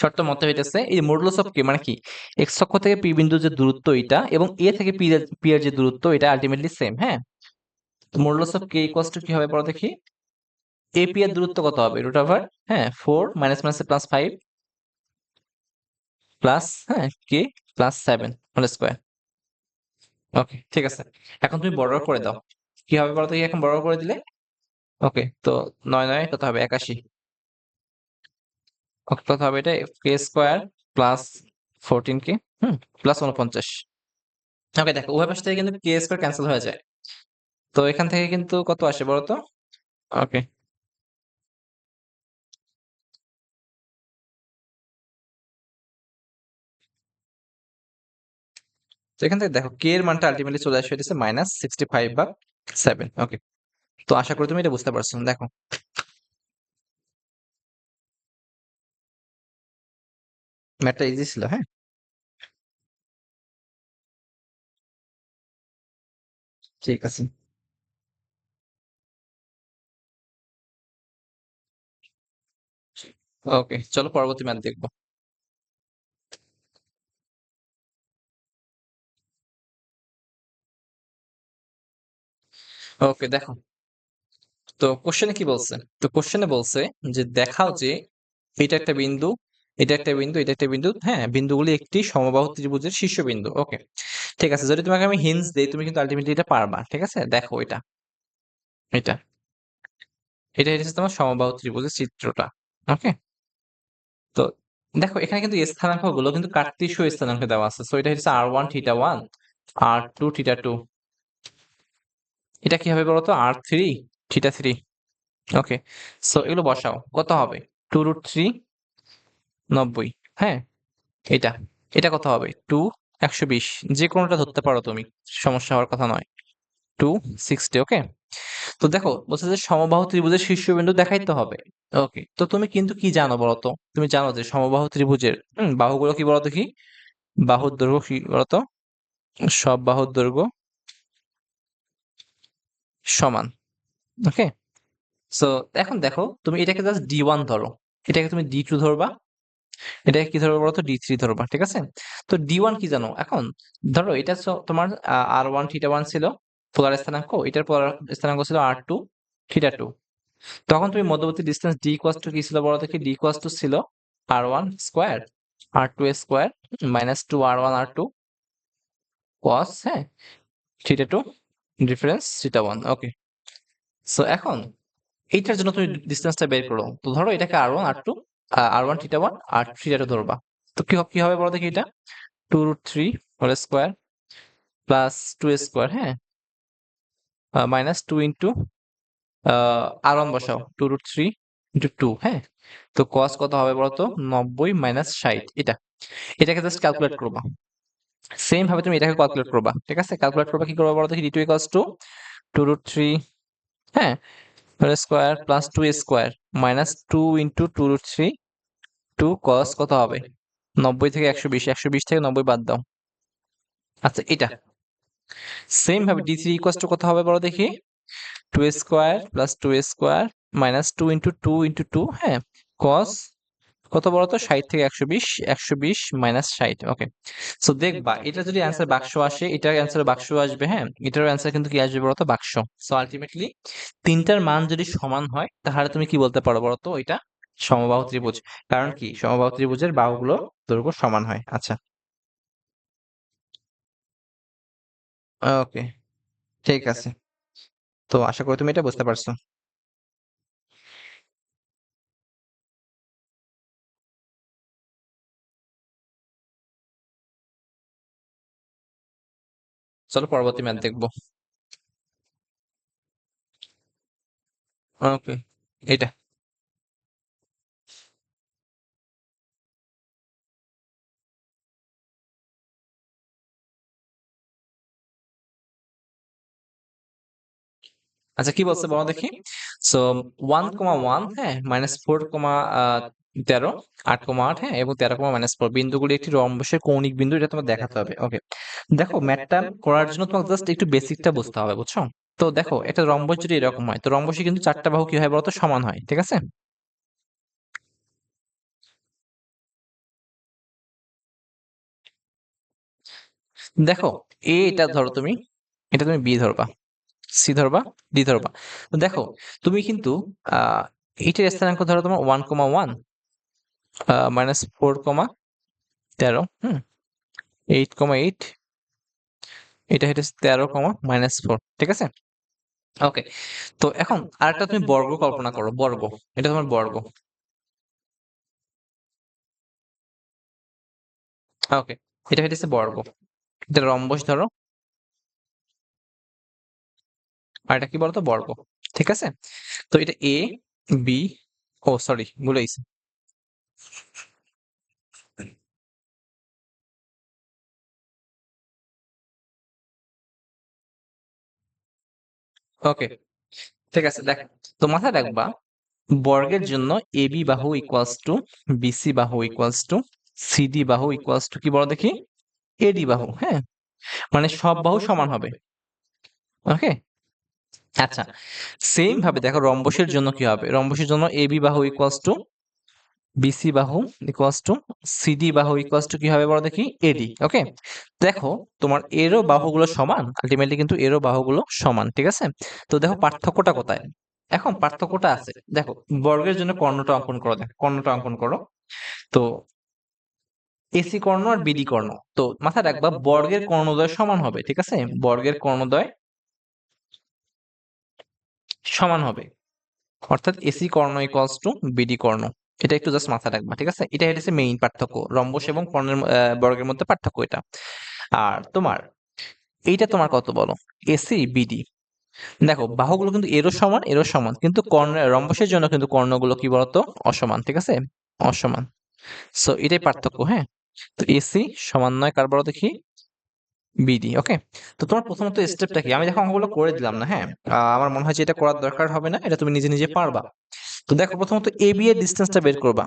Speaker 1: শর্ত মতে হইতেছে এই মডুলাস অফ কে মানে কি? এক্স অক্ষ থেকে পি বিন্দুর যে দূরত্ব এটা এবং এ থেকে পি এর যে দূরত্ব এটা আলটিমেটলি সেম, হ্যাঁ। তো modulus of K equals to কি হবে বলো দেখি? এ পি এর দূরত্ব কত হবে? রুট ওভার, হ্যাঁ, 4 মাইনাস মাইনাসে প্লাস 5 প্লাস, হ্যাঁ, কে প্লাস 7 হোল স্কয়ার। ওকে, ঠিক আছে। এখন তুমি বড় করে দাও। কি হবে বলো দেখি এখন বড় করে দিলে? ওকে, তো 9 9 কত হবে? 81। ওকে, কত হবে এটা? কে স্কয়ার প্লাস 14 কে, প্লাস 49। ওকে দেখো উভয় পাশ থেকে কিন্তু কে স্কয়ার ক্যান্সেল হয়ে যায়। তো এখান থেকে কিন্তু কত আসে বলো তো? ওকে। তো এখান থেকে দেখো কে এর মানটা আলটিমেটলি চলে আসে হইতেছে -65/7। ওকে। তো আশা করি তুমি এটা বুঝতে পারছো। দেখো। ম্যাথটা ইজি ছিল, হ্যাঁ? ঠিক আছে। ওকে, চলো পরবর্তী ম্যাথ দেখবো। ওকে দেখো। তো কোশ্চেনে কি বলছে? তো কোশ্চেনে বলছে যে দেখাও যে এটা একটা বিন্দু, এটা একটা বিন্দু, এটা একটা বিন্দু, হ্যাঁ? বিন্দুগুলি একটি সমবাহু ত্রিভুজের শীর্ষবিন্দু। ওকে। ঠিক আছে। যদি তোমাকে আমি হিন্টস দেই তুমি কিন্তু আলটিমেটলি এটা পারবা। ঠিক আছে? দেখো এটা। এটা। এটা হচ্ছে তোমার সমবাহু ত্রিভুজের চিত্রটা। ওকে? তো দেখো এখানে কিন্তু স্থানাঙ্কগুলো কিন্তু কার্তেশীয় স্থানাঙ্কে দেওয়া আছে। সো এটা হচ্ছে r1 θ1, r2 θ2। এটা কি হবে বলতো? r3 θ3। ওকে। সো এগুলো বসাও। কত হবে? 2√3 90। হ্যাঁ? এটা। এটা কত হবে? 2 120। যে কোনটা ধরতে পারো তুমি। সমস্যা হওয়ার কথা নয়। 260। ওকে? তো দেখো বলছে যে সমবাহু ত্রিভুজের শীর্ষবিন্দু দেখাইতে হবে। ওকে। তো তুমি কিন্তু কি জানো বলতো? তুমি জানো যে সমবাহু ত্রিভুজের বাহুগুলো কি বলতো কি? বাহুর দৈর্ঘ্য কি বলতো? সব বাহুর দৈর্ঘ্য সমান। ওকে? সো এখন দেখো তুমি এটাকে জাস্ট D1 ধরো। এটাকে তুমি D2 ধরবা। এটাকে কি ধরবা বলতো? D3 ধরবা। ঠিক আছে? তো D1 কি জানো? এখন ধরো এটা তোমার r1 θ1 ছিল পোলার স্থানাঙ্ক। এটার পোলার স্থানাঙ্ক ছিল r2 θ2। তখন তুমি মধ্যবর্তী ডিসটেন্স d ইকুয়ালস টু কি ছিল বলো দেখি? d ইকুয়ালস টু ছিল r1 square r2 square minus 2 r1 r2 cos, হ্যাঁ, θ2 ডিফারেন্স θ1। ওকে। সো এখন এইটার জন্য তুমি ডিসটেন্সটা বের করো। তো ধরো এটাকে r1 r2 r1 θ1 আর θ2 ধরবা। তো কি হবে বলো দেখি এটা? 2√3 হোল স্কয়ার প্লাস 2 স্কয়ার, হ্যাঁ, মাইনাস 2 ইনটু r1 বসাও 2√3 ইনটু 2, হ্যাঁ। তো cos কত হবে বলতো? 90 মাইনাস 60। এটাকে জাস্ট ক্যালকুলেট করবা। সেম ভাবে তুমি এটাকে ক্যালকুলেট করবা। ঠিক আছে? ক্যালকুলেট করবা কি করবা বলো দেখি? d2 ইকুয়ালস টু 2√3, হ্যাঁ, whole square plus 2 square minus 2 into 2√3 2 cos কত হবে? 90 থেকে 120, 120 থেকে 90 বাদ দাও। আচ্ছা এটা। সেম ভাবে d3 ইকুয়ালস টু কত হবে বলো দেখি? 2 square plus 2 square minus 2 into 2 into 2, হ্যাঁ, cos কত বলো তো? 60 থেকে 120, 120 মাইনাস 60। ওকে। সো দেখবা এটা যদি অ্যান্সার বাক্স আসে, এটার অ্যান্সার বাক্স আসবে, হ্যাঁ। এটার অ্যান্সার কিন্তু কি আসবে বলো তো? বাক্স। সো আলটিমেটলি তিনটার মান যদি সমান হয় তাহলে তুমি কি বলতে পারো বলো তো? এটা সমবাহু ত্রিভুজ। কারণ কি? সমবাহু ত্রিভুজের বাহুগুলো দৈর্ঘ্য সমান হয়। আচ্ছা। ওকে, ঠিক আছে। তো আশা করি তুমি এটা বুঝতে পারছো। চলো পরবর্তী ম্যাথ দেখবো। ওকে, এটা। আচ্ছা কি বলছে বলো দেখি? সো 1,1, হ্যাঁ, -4,13, 8,8, হ্যাঁ, এবং 13,-4 বিন্দুগুলি একটি রম্বসের কৌণিক বিন্দু, এটা তোমার দেখাতে হবে। ওকে। দেখো ম্যাথটা করার জন্য তোমাকে জাস্ট একটু বেসিকটা বুঝতে হবে, বুঝছো? তো দেখো একটা রম্বস যদি এরকম হয় তো রম্বসে কিন্তু চারটা বাহু কি হয় বলতো? সমান হয়। ঠিক আছে? দেখো এটা ধরো তুমি, এটা তুমি বি ধরবা, সি ধরবা, ডি ধরবা। তো দেখো তুমি কিন্তু আহ এইটার স্থানাঙ্ক ধরো তোমার 1,1 -4,13, 8,8, এটা হচ্ছে 13, -4। ঠিক আছে? ওকে। তো এখন আরেকটা তুমি বর্গ কল্পনা করো, বর্গ। এটা তোমার বর্গ। ওকে। এটা হচ্ছে বর্গ। এটা রম্বস ধরো। আর এটা কি বলতো বর্গ, ঠিক আছে? তো এটা এ বি, ও সরি ভুলে গেছি। ওকে, ঠিক আছে। দেখ, তো মাথায় রাখবা বর্গের জন্য এবি বাহু ইকুয়ালস টু বিসি বাহু ইকুয়ালস টু সিডি বাহু ইকুয়ালস টু কি বলো দেখি, এডি বাহু। হ্যাঁ, মানে সব বাহু সমান হবে। ওকে, আচ্ছা, সেম ভাবে দেখো রম্বসের জন্য কি হবে, রম্বসের জন্য এবি বাহু ইকুয়ালস টু বিসি বাহু ইকুয়ালস টু সিডি বাহু ইকুয়ালস টু কি হবে বলো দেখি, এডি। ওকে, দেখো তোমার এরও বাহুগুলো সমান, আলটিমেটলি কিন্তু এরও বাহুগুলো সমান, ঠিক আছে? তো দেখো পার্থক্যটা কোথায়, এখন পার্থক্যটা আছে দেখো, বর্গের জন্য কর্ণটা অঙ্কন করো, দেখো কর্ণটা অঙ্কন করো। তো এসি কর্ণ আর বিডি কর্ণ, তো মাথায় রাখবা বর্গের কর্ণদ্বয় সমান হবে, ঠিক আছে? বর্গের কর্ণদ্বয় সমান হবে, অর্থাৎ এসি কর্ণ ইকুয়ালস টু বিডি কর্ণ। এটা একটু জাস্ট মাথায় রাখবা, ঠিক আছে? এটা হচ্ছে মেইন পার্থক্য, রম্বস এবং কর্ণের বর্গের মধ্যে পার্থক্য এটা। আর তোমার এইটা তোমার কত বলো, এসি বিডি। দেখো বাহুগুলো কিন্তু এরও সমান এরও সমান, কিন্তু কর্ণের রম্বসের জন্য কিন্তু কর্ণগুলো কি বলতো অসমান, ঠিক আছে? অসমান। সো এটাই পার্থক্য। হ্যাঁ, তো এসি সমান নয় কার বলো দেখি, বিডি। ওকে, তো তোমার প্রথমত স্টেপটা কি, আমি দেখো অঙ্কগুলো করে দিলাম না। হ্যাঁ, আমার মনে হয় যে এটা করার দরকার হবে না, এটা তুমি নিজে নিজে পারবা। তো দেখো প্রথমত এ বি এর ডিসটেন্সটা বের করবা।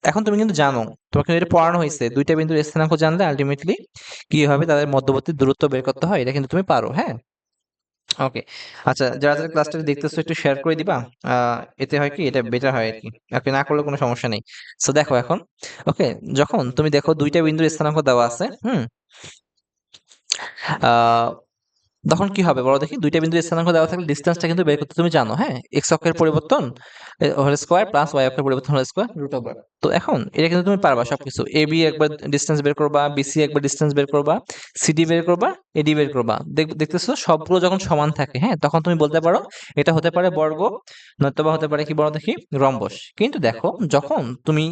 Speaker 1: এখন তুমি কিন্তু জানো, তোমাকে কিন্তু এটা পড়ানো হয়েছে, দুইটা বিন্দুর স্থানাঙ্ক জানলে আলটিমেটলি কি হবে তাদের মধ্যবর্তী দূরত্ব বের করতে হয়, এটা কিন্তু তুমি পারো। হ্যাঁ, ওকে, আচ্ছা যারা যারা ক্লাসটা দেখতেছো একটু শেয়ার করে দিবা, এতে হয় কি এটা বেটার হয় আর কি। ওকে, না করলে কোনো সমস্যা নেই। সো দেখো এখন, ওকে, যখন তুমি দেখো দুইটা বিন্দুর স্থানাঙ্ক দেওয়া আছে, আহ তখন কি হবে বলো দেখি, দুইটা বিন্দুর স্থানাঙ্ক দেওয়া থাকলে ডিসটেন্সটা কিন্তু বের করতে তুমি জানো। হ্যাঁ, এক্স অক্ষের পরিবর্তন হোল স্কোয়ার প্লাস ওয়াই অক্ষের পরিবর্তন হোল স্কোয়ার রুট ওভার। তো এখন এটা কিন্তু তুমি পারবা সবকিছু, এ বি একবার ডিসটেন্স বের করবা, বিসি একবার ডিসটেন্স বের করবা, সিডি বের করবা, এডি বের করবা। দেখতেছো সবগুলো যখন সমান থাকে, হ্যাঁ, তখন তুমি বলতে পারো এটা হতে পারে বর্গ, নয়তোবা হতে পারে কি বলো দেখি, রম্বস। কিন্তু দেখো যখন তুমি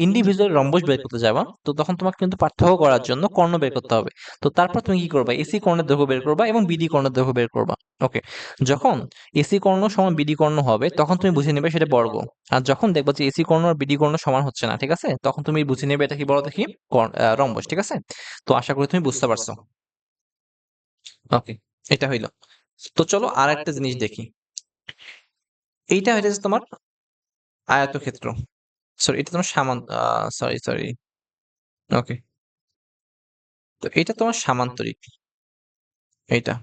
Speaker 1: ইন্ডিভিজুয়াল রম্বস বের করতে যাবা, তো তখন তোমাকে কিন্তু পার্থক্য করার জন্য কর্ণ বের করতে হবে। তো তারপর তুমি কি করবা, এসি কর্ণের দৈর্ঘ্য বের করবা এবং বিডি কর্ণের দৈর্ঘ্য বের করবা। ওকে, যখন এসি কর্ণ সমান বিডি কর্ণ হবে তখন তুমি বুঝে নেবে সেটা বর্গ। আর যখন দেখবা যে এসি কর্ণ আর বিডি কর্ণ সমান হচ্ছে না, ঠিক আছে, তখন তুমি বুঝে নেবে এটা কি বলো দেখি, রম্বস। ঠিক আছে, তো আশা করি তুমি বুঝতে পারছো। ওকে, এটা হইলো। তো চলো আর একটা জিনিস দেখি, এইটা হইতেছে তোমার আয়তক্ষেত্র, সরি এটা তোমার সরি সরি, ওকে, তো এটা তোমার সামান্তরিক, এইটা।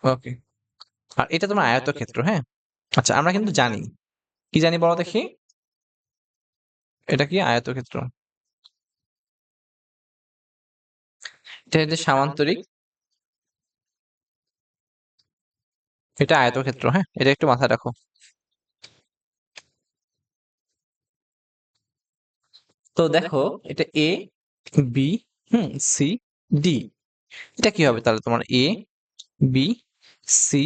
Speaker 1: ওকে, আর এটা তোমার আয়তক্ষেত্র। হ্যাঁ, আচ্ছা আমরা কিন্তু জানি, কি জানি বলো দেখি, এটা কি আয়তক্ষেত্র, এটা হচ্ছে সামান্তরিক, এটা আয়তক্ষেত্র। হ্যাঁ, এটা একটু মাথায় রাখো। তো দেখো এটা এ বি, সি ডি, এটা কি হবে তাহলে তোমার এ বি সি,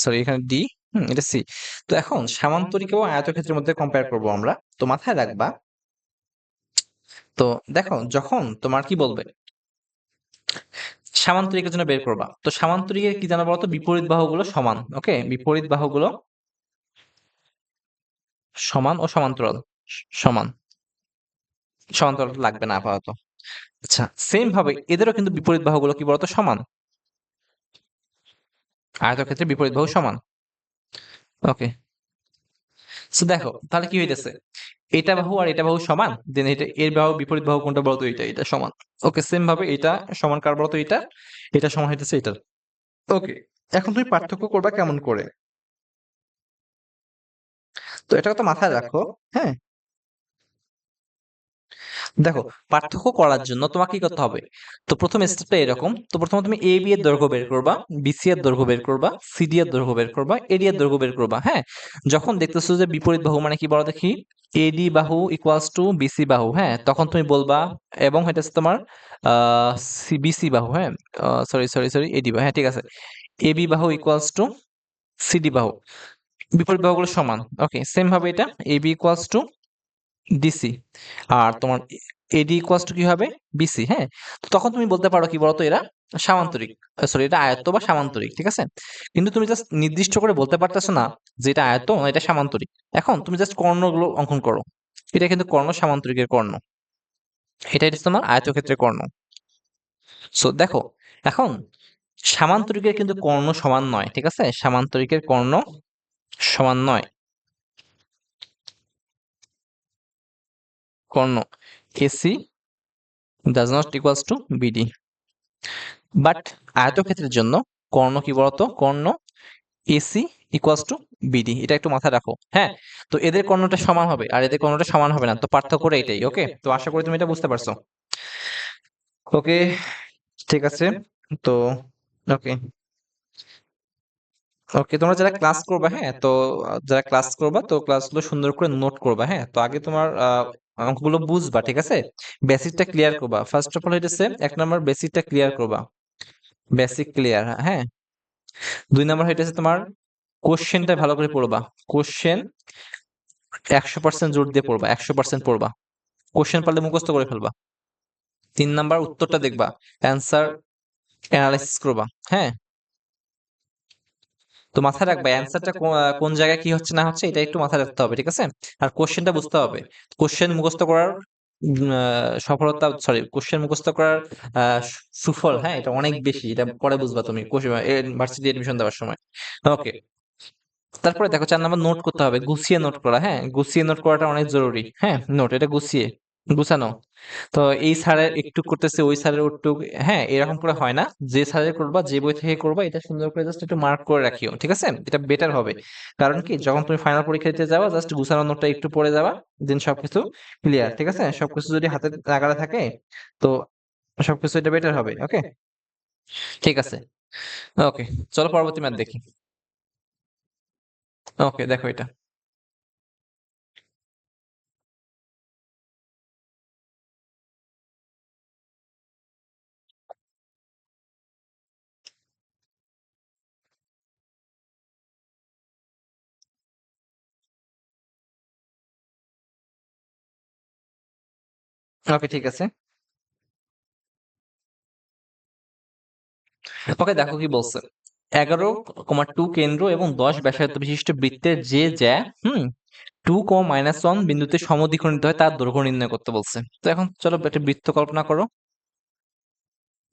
Speaker 1: সরি এখানে ডি, এটা সি। তো এখন সামান্তরিক এবং আয়তক্ষেত্রের মধ্যে কম্পেয়ার করব আমরা। তো মাথায় রাখবা, তো দেখো যখন তোমার কি বলবে সামান্তরিকের জন্য বের করবা, তো সামান্তরিকের কি জানো বলতো, বিপরীত বাহুগুলো সমান। ওকে, বিপরীত বাহুগুলো সমান ও সমান্তরাল, সমান, সমান্তরাল লাগবে না আপাতত। আচ্ছা, সেম ভাবে এদেরও কিন্তু বিপরীত বাহুগুলো কি বলতো সমান, আয়তক্ষেত্রে বিপরীত বাহু সমান। ওকে, সো দেখো তাহলে কি হইতেছে, এটা বাহু আর এটা বাহু সমান, দেন এটা এর বাহু বিপরীত বাহু কোনটা বলতো, এটা এটা সমান। ওকে, সেম ভাবে এটা সমান কার বলতো, এটা, এটা সমান হইতেছে এটার। ওকে, এখন তুমি পার্থক্য করবা কেমন করে, তো এটা তো মাথায় রাখো। হ্যাঁ, দেখো পার্থক্য করার জন্য তোমাকে কি করতে হবে, তো প্রথম স্টেপটা এরকম, তো প্রথমে তুমি এ বি এর দৈর্ঘ্য বের করবা, বিসি এর দৈর্ঘ্য বের করবা, সিডি এর দৈর্ঘ্য বের করবা, এডি এর দৈর্ঘ্য বের করবা। হ্যাঁ, যখন দেখতেছো যে বিপরীত বাহু মানে কি বলো দেখি, এডি বাহু ইকুয়ালস টু বিসি বাহু, হ্যাঁ, তখন তুমি বলবা, এবং এটা হচ্ছে তোমার বিসি বাহু, হ্যাঁ, সরি সরি সরি এডি বাহু, হ্যাঁ ঠিক আছে, এবি বাহু ইকুয়ালস টু সিডি বাহু, বিপরীত বাহুগুলো সমান। ওকে, সেম ভাবে এটা এবি ইকুয়ালস টু ডিসি, আর তোমার এডি ইকুয়ালস টু কি হবে বিসি, হ্যাঁ। তো তখন তুমি বলতে পারো কি বলতো এরা সামান্তরিক, সরি এটা আয়ত্ত বা সামান্তরিক, ঠিক আছে। কিন্তু তুমি জাস্ট নির্দিষ্ট করে বলতে পারতেছো না যে এটা আয়ত্ত না এটা সামান্তরিক। এখন তুমি জাস্ট কর্ণগুলো অঙ্কন করো, এটা কিন্তু কর্ণ সামান্তরিকের কর্ণ, এটা হচ্ছে তোমার আয়তক্ষেত্রের কর্ণ। সো দেখো এখন সামান্তরিকের কিন্তু কর্ণ সমান নয়, ঠিক আছে, সামান্তরিকের কর্ণ সমান নয়, কর্ণ AC does not equals to BD, but আয়তক্ষেত্রের জন্য কর্ণ কি বলতো, কর্ণ এসি ইকুয়ালস টু বিডি, এটা একটু মাথায় রাখো, হ্যাঁ। তো এদের কর্ণটা সমান হবে আর এদের কর্ণটা সমান হবে না, তো পার্থক্যটা এটাই, ওকে। তো আশা করি তুমি এটা বুঝতে পারছো, ওকে, ঠিক আছে। তো ওকে, ওকে, তোমরা যারা ক্লাস করবা, হ্যাঁ, তো যারা ক্লাস করবা তো ক্লাসগুলো সুন্দর করে নোট করবা, হ্যাঁ। তো আগে তোমার অঙ্কগুলো বুঝবা, ঠিক আছে, বেসিকটা ক্লিয়ার করবা। ফার্স্ট অফ অল হইতেছে 1 নম্বর বেসিকটা ক্লিয়ার করবা, বেসিক ক্লিয়ার, হ্যাঁ। 2 নম্বর হইতেছে তোমার কোশ্চেনটা ভালো করে পড়বা, কোশ্চেন 100% জোর দিয়ে পড়বা, 100% পড়বা, কোশ্চেন পারলে মুখস্থ করে ফেলবা। 3 নম্বর উত্তরটা দেখবা, অ্যান্সার অ্যানালাইসিস করবা, হ্যাঁ। তো মাথায় রাখবা অ্যান্সারটা কোন জায়গায় কি হচ্ছে না হচ্ছে এটা একটু মাথায় রাখতে হবে, ঠিক আছে। আর কোশ্চেনটা বুঝতে হবে, কোশ্চেন মুখস্থ করার সফলতা, সরি, কোশ্চেন মুখস্থ করার সুফল, হ্যাঁ, এটা অনেক বেশি, এটা পরে বুঝবা তুমি ইউনিভার্সিটি এডমিশন দেওয়ার সময়, ওকে। তারপরে দেখো 4 নম্বর নোট করতে হবে, গুছিয়ে নোট করা, হ্যাঁ, গুছিয়ে নোট করাটা অনেক জরুরি, হ্যাঁ। নোট এটা গুছিয়ে গুছানো, তো এই স্যারের একটু করতেছে ওই স্যারের একটু, হ্যাঁ, এরকম করে হয় না, যে স্যারের করবা যে বই থেকে করবা এটা সুন্দর করে জাস্ট একটু মার্ক করে রাখিও, ঠিক আছে, এটা বেটার হবে। কারণ কি যখন তুমি ফাইনাল পরীক্ষা দিতে যাবা জাস্ট গুছানো নোটটা একটু পড়ে যাবা, দেন সবকিছু ক্লিয়ার, ঠিক আছে। সবকিছু যদি হাতে নাগালে থাকে তো সবকিছু এটা বেটার হবে, ওকে, ঠিক আছে, ওকে। চলো পরবর্তী ম্যাথ দেখি, ওকে, দেখো এটা, ওকে, ঠিক আছে, ওকে। দেখো কি বলছে, 11,2 কেন্দ্র এবং 10 ব্যাসার্ধ বিশিষ্ট বৃত্তের যে জ্যা, হুম, 2, -1 বিন্দুতে সমদ্বিখণ্ডিত হয় তার দৈর্ঘ্য নির্ণয় করতে বলছে। তো এখন চলো একটা বৃত্ত কল্পনা করো,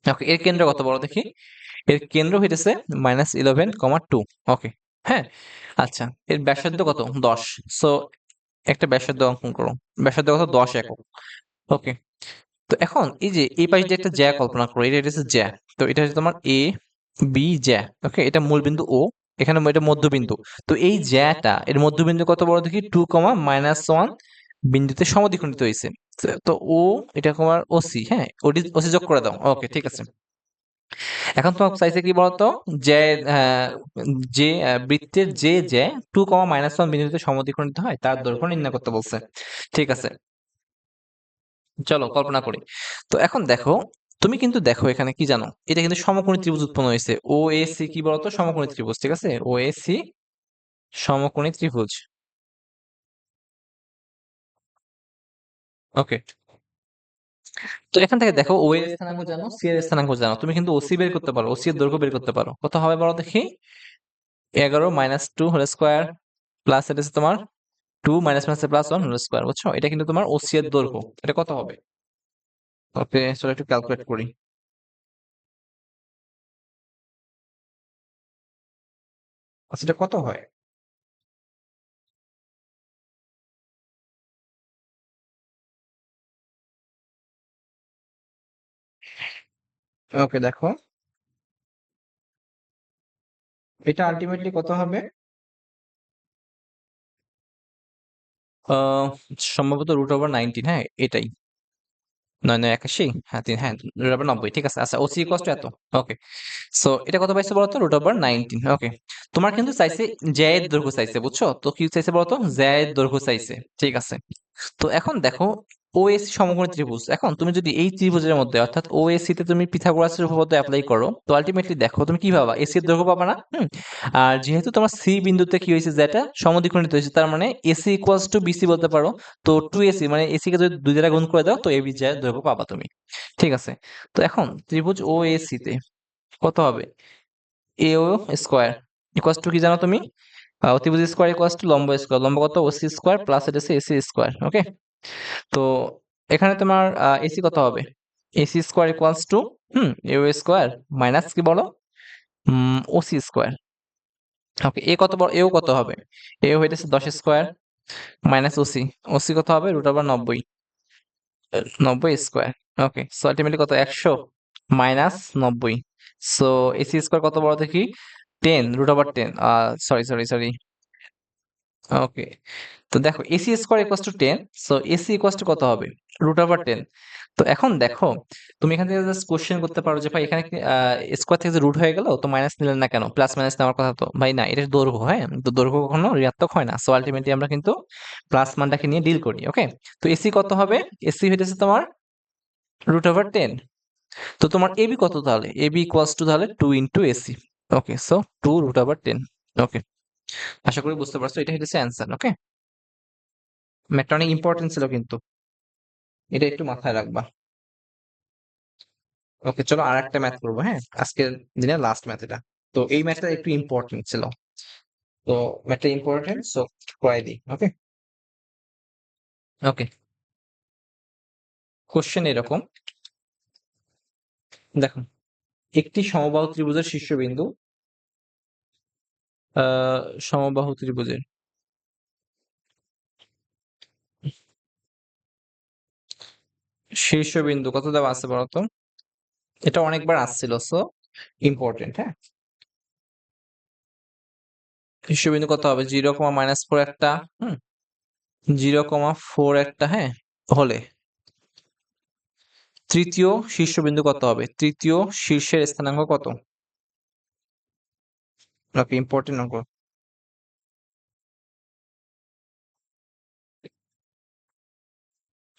Speaker 1: ওকে। এর কেন্দ্র কত বড় দেখি, এর কেন্দ্র হইতেছে -11,2, ওকে, হ্যাঁ। আচ্ছা, এর ব্যাসার্ধ কত 10, সো একটা ব্যাসার্ধ অঙ্কন করো, ব্যাসার্ধ কত 10 একক, ওকে। তো এখন এই যে এই পাশে যে একটা জ্যা কল্পনা করো, এটা হচ্ছে জ্যা, তো এটা হচ্ছে তোমার এ বি জ্যা, ওকে। এটা মূল বিন্দু ও, এখানে এটা মধ্যবিন্দু। তো এই জ্যাটা এর মধ্যবিন্দু কত বড় দেখি, 2, -1 বিন্দুতে সমদ্বিখণ্ডিত হয়েছে। তো ও এটা তোমার ওসি, হ্যাঁ, ওডি ওসি যোগ করে দাও, ওকে, ঠিক আছে। এখন তোমার চাইছে কি বলতো, যে যে বৃত্তের যে জ্যা 2, -1 বিন্দুতে সমদ্বিখণ্ডিত হয় তার দৈর্ঘ্য নির্ণয় করতে বলছে, ঠিক আছে। চলো কল্পনা করি। তো এখন দেখো, তুমি কিন্তু দেখো এখানে কি জানো, এটা কিন্তু সমকোণী ত্রিভুজ উৎপন্ন হয়েছে, ও এ সি কি বলতো সমকোণী ত্রিভুজ, ঠিক আছে, ও এ সি সমকোণী ত্রিভুজ, ওকে। তো এখান থেকে দেখো ও এর স্থানাঙ্ক জানো, সি এর স্থানাঙ্ক জানো, তুমি কিন্তু ওসি বের করতে পারো, ওসি এর দৈর্ঘ্য বের করতে পারো, কত হবে বলো দেখি, 11 - 2 হোল স্কোয়ার প্লাস এটা হচ্ছে তোমার 2 minus minus plus 1 whole square, বুঝছো, এটা কিন্তু তোমার ওসি এর দৈর্ঘ্য, এটা কত হবে, ওকে। চলো একটু ক্যালকুলেট করি, আচ্ছা এটা কত হয়, ওকে। দেখো এটা আলটিমেটলি কত হবে, আহ সম্ভবত √19, হ্যাঁ, এটাই 9, 9, 81, হ্যাঁ, 3, হ্যাঁ, √90, ঠিক আছে। আচ্ছা ওসি কষ্ট এত, ওকে। সো এটা কত পাইছে বলতো, √19, ওকে। তোমার কিন্তু চাইছে জ্যায়ের দৈর্ঘ্য চাইছে, বুঝছো, তো কি চাইছে বলতো, জ্যায়ের দৈর্ঘ্য চাইছে, ঠিক আছে। তো এখন দেখো ওএসি সমকোণী ত্রিভুজ। এখন তুমি যদি এই ত্রিভুজের মধ্যে অর্থাৎ ওএসি তে তুমি পিথাগোরাসের উপপাদ্য এপ্লাই করো, তো আল্টিমেটলি দেখো তুমি কি পাবা? এসি এর দৈর্ঘ্য পাবা না? আর যেহেতু তোমার সি বিন্দুতে কি হয়েছে যে এটা সমদ্বিখণ্ডিত হয়েছে, তার মানে এসি ইকুয়ালস টু বিসি বলতে পারো। তো 2AC মানে এসি কে যদি 2 দ্বারা গুণ করে দাও তো এবি এর দৈর্ঘ্য পাবা তুমি। ঠিক আছে? তো এখন ত্রিভুজ ওএসি তে কত হবে? AO স্কয়ার ইকুয়ালস টু কি জানো তুমি? অতিভুজ স্কয়ার ইকুয়ালস টু লম্ব স্কয়ার। লম্ব কত? ওসি স্কয়ার প্লাস এটা হচ্ছে এসি স্কয়ার। ওকে? তো এখানে তোমার এসি কত হবে? এসি স্কয়ার ইকুয়ালস টু এও স্কয়ার মাইনাস কি বলো? OC square. ওকে, এ কত বড়? এও কত হবে? এও হইতেছে 10 স্কয়ার মাইনাস ওসি। ওসি কত হবে? √90। 90 স্কয়ার। ওকে, সো আলটিমেটলি কত? 100 মাইনাস 90। সো এসি স্কয়ার কত বড় দেখি? 10 √10। সরি। ওকে, তো দেখো AC square equals two 10, so AC equals to কত হবে? √10। তো এখন দেখো তুমি এখান থেকে জাস্ট কোশ্চেন করতে পারো যে ভাই এখানে স্কয়ার থেকে যে রুট হয়ে গেল তো মাইনাস নিলেন না কেন? প্লাস মাইনাস নেওয়ার কথা তো ভাই, না এটা দৈর্ঘ্য, হ্যাঁ তো দৈর্ঘ্য কখনো ঋণাত্মক হয় না। সো আলটিমেটলি আমরা কিন্তু প্লাস মানটাকে নিয়ে ডিল করি। ওকে, তো এসি কত হবে? এসি হইতেছে তোমার √10। তো তোমার এবি কত তাহলে? এবি ইকুয়ালস টু তাহলে 2 ইনটু এসি। ওকে, সো 2 √10। ওকে, আশা করি বুঝতে পারছো, এটা হচ্ছে অ্যান্সার। ওকে, ম্যাথটা অনেক ইম্পর্টেন্ট ছিল কিন্তু, এটা একটু মাথায় রাখবা। ওকে, চলো আর একটা ম্যাথ করবো, হ্যাঁ আজকের দিনের লাস্ট ম্যাথ এটা। তো এই ম্যাথটা একটু ইম্পর্টেন্ট ছিল, তো ম্যাথটা ইম্পর্টেন্ট, সো করাই দিই। ওকে ওকে, কোশ্চেন এরকম, দেখো একটি সমবাহু ত্রিভুজের শীর্ষবিন্দু সমবাহু ত্রিভুজের শীর্ষবিন্দু কত দেওয়া আছে বলতো? এটা অনেকবার আসছিল, সো ইম্পর্টেন্ট। হ্যাঁ, শীর্ষবিন্দু কত হবে? 0, -4 একটা, 0, 4 একটা, হ্যাঁ হলে তৃতীয় শীর্ষবিন্দু কত হবে? তৃতীয় শীর্ষের স্থানাঙ্ক কত? ওকে, ইম্পর্টেন্ট অঙ্ক।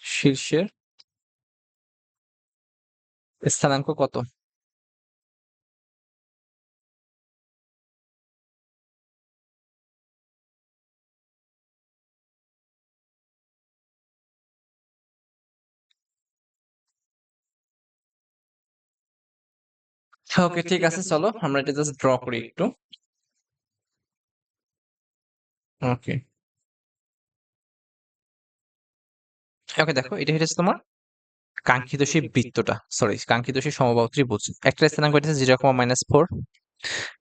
Speaker 1: শীর্ষের স্থানাঙ্ক কত? ওকে ঠিক আছে, চলো আমরা এটা জাস্ট ড্র করি একটু। ওকে ওকে, দেখো এটা হচ্ছে তোমার কাঙ্ক্ষিত সেই বৃত্তটা, সরি কাঙ্ক্ষিত সেই সমবাহু ত্রিভুজ। একটা স্থানাঙ্ক হইতেছে 0, -4,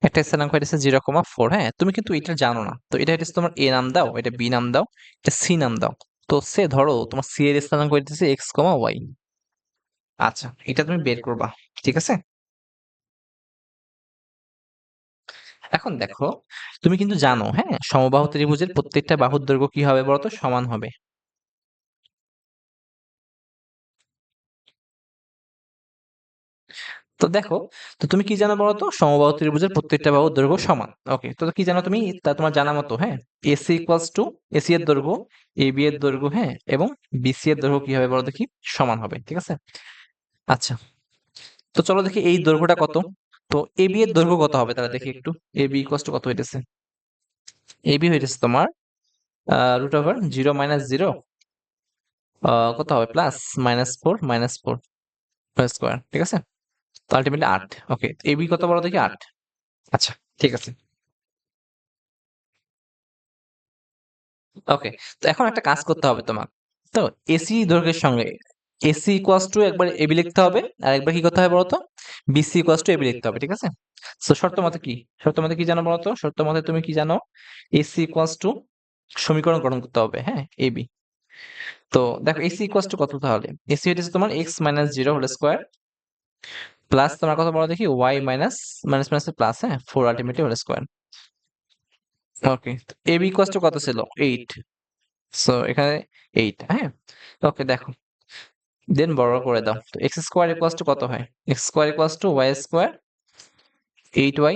Speaker 1: একটা স্থানাঙ্ক হইতেছে 0, 4। হ্যাঁ, তুমি কিন্তু এটা জানো না, তো এটা হইতেছে তোমার এ নাম দাও, এটা বি নাম দাও, এটা সি নাম দাও। তো সে ধরো তোমার সি এর স্থানাঙ্ক হইতেছে x, y। আচ্ছা, এটা তুমি বের করবা, ঠিক আছে? এখন দেখো তুমি কিন্তু জানো, হ্যাঁ সমবাহু ত্রিভুজের প্রত্যেকটা বাহুর দৈর্ঘ্য কি হবে বলতো? সমান হবে। তো দেখো, তো তুমি কি জানো বলতো? সমবাহু ত্রিভুজের প্রত্যেকটা বাহুর দৈর্ঘ্য সমান। ওকে, তো কি জানো তুমি তা তোমার জানা মতো? হ্যাঁ, এসি ইকুয়ালস টু এসি এর দৈর্ঘ্য, এবি এর দৈর্ঘ্য, হ্যাঁ এবং বিসি এর দৈর্ঘ্য কি হবে বলো দেখি? সমান হবে, ঠিক আছে? আচ্ছা, তো চলো দেখি এই দৈর্ঘ্যটা কত। তো এবি এর দৈর্ঘ্য কত হবে তাহলে দেখি একটু। এবি ইকুয়ালস টু কত হইতেছে? এবি হইতেছে তোমার √0 - 0 কত হবে? +-4 স্কয়ার, ঠিক আছে? তো আলটিমেটলি 8। ওকে, এবি কত বলো দেখি? 8। আচ্ছা, ঠিক আছে। ওকে, তো এখন একটা কাজ করতে হবে তোমার। তো এসি দৈর্ঘ্যের সঙ্গে এসি ইকুয়ালস টু একবার এবি লিখতে হবে, আর একবার কি করতে হবে বলতো? বিসি ইকুয়ালস টু এবি লিখতে হবে, ঠিক আছে? সো শর্ত মতে কি? শর্ত মতে কি জানো বলতো? শর্ত মতে তুমি কি জানো? এসি ইকুয়ালস টু সমীকরণ গঠন করতে হবে, হ্যাঁ এবি। তো দেখো এসি ইকুয়ালস টু কত তাহলে? এসি হইতেছে তোমার x-0 হোল স্কয়ার প্লাস তোমার কত বলো দেখি? y minus minus minus plus, হ্যাঁ 4 ultimately whole square. Okay, AB equals to কত ছিল? 8। সো এখানে 8, হ্যাঁ। ওকে দেখো, দেন বড় করে দাও। তো এক্স স্কোয়ার ইকুয়ালস টু কত হয়? X square equals to y square 8y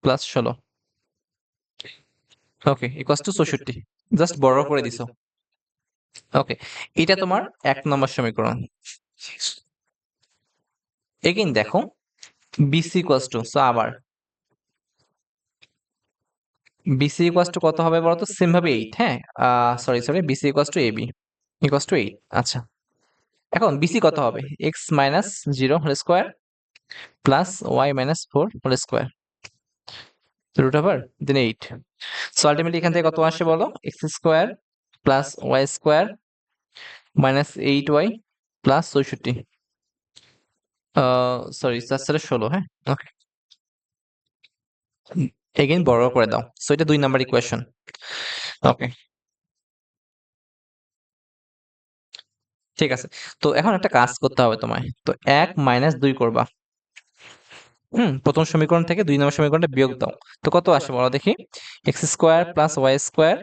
Speaker 1: plus 16। Okay, equals to 64। Just বড় করে দিছো। ওকে, এটা তোমার ১ নম্বর সমীকরণ। এগেইন দেখো BC ইকুয়ালস টু সো আবার BC ইকুয়ালস টু কত হবে বলো তো? সেম ভাবে 8, হ্যাঁ? Sorry BC equals to AB equals to 8। আচ্ছা। এখন BC কত হবে? x minus 0 whole square plus y minus 4 whole square root over then 8। So ultimately এখান থেকে কত আসে বলো? x square plus y square minus 8y plus 64। Sorry 4 4 16, হ্যাঁ? ওকে। এগেইন বড় করে দাও। সো এটা 2 নাম্বার ইকুয়েশন। ওকে, ঠিক আছে। তো এখন একটা কাজ করতে হবে তোমায়। তো 1 মাইনাস 2 করবা। প্রথম সমীকরণ থেকে 2 নম্বর সমীকরণটা বিয়োগ দাও। তো কত আসে বলো দেখি? x square plus y square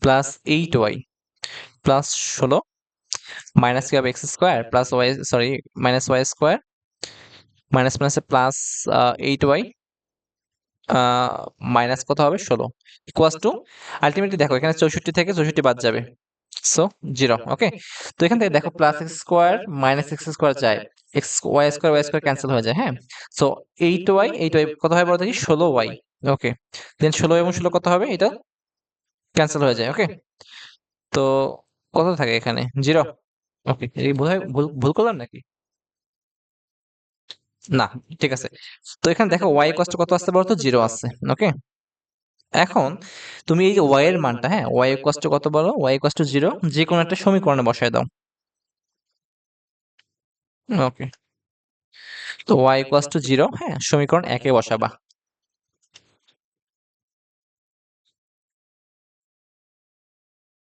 Speaker 1: plus 8y plus 16 minus কি হবে? x square plus y sorry minus y square minus মাইনাসে প্লাস 8y মাইনাস কত হবে? 16 ইকুয়ালস টু আলটিমেটলি দেখো এখানে 64 থেকে 64 বাদ যাবে। সো 0। ওকে। তো এখান থেকে দেখো plus x square minus x square যায়। x y স্কয়ার ক্যান্সেল হয়ে যায়, হ্যাঁ? সো 8y কত হয় বলো দেখি? 16y। ওকে। দেন 16 এবং 16 কত হবে? এটা ক্যান্সেল হয়ে যায়। ওকে। তো কত থাকে এখানে? 0। ওকে। এই বোধহয় ভুল করলাম নাকি? না, ঠিক আছে। তো এখানে দেখো y কষ্ট কত আসছে বলো তো? 0 আসছে। ওকে। এখন তুমি এই যে y এর মানটা, হ্যাঁ, y কষ্ট কত বলো? y কষ্ট 0 যে কোনো একটা সমীকরণে বসায় দাও। ওকে। তো y ইকুয়ালস টু 0, হ্যাঁ, সমীকরণ 1 এ বসাবা।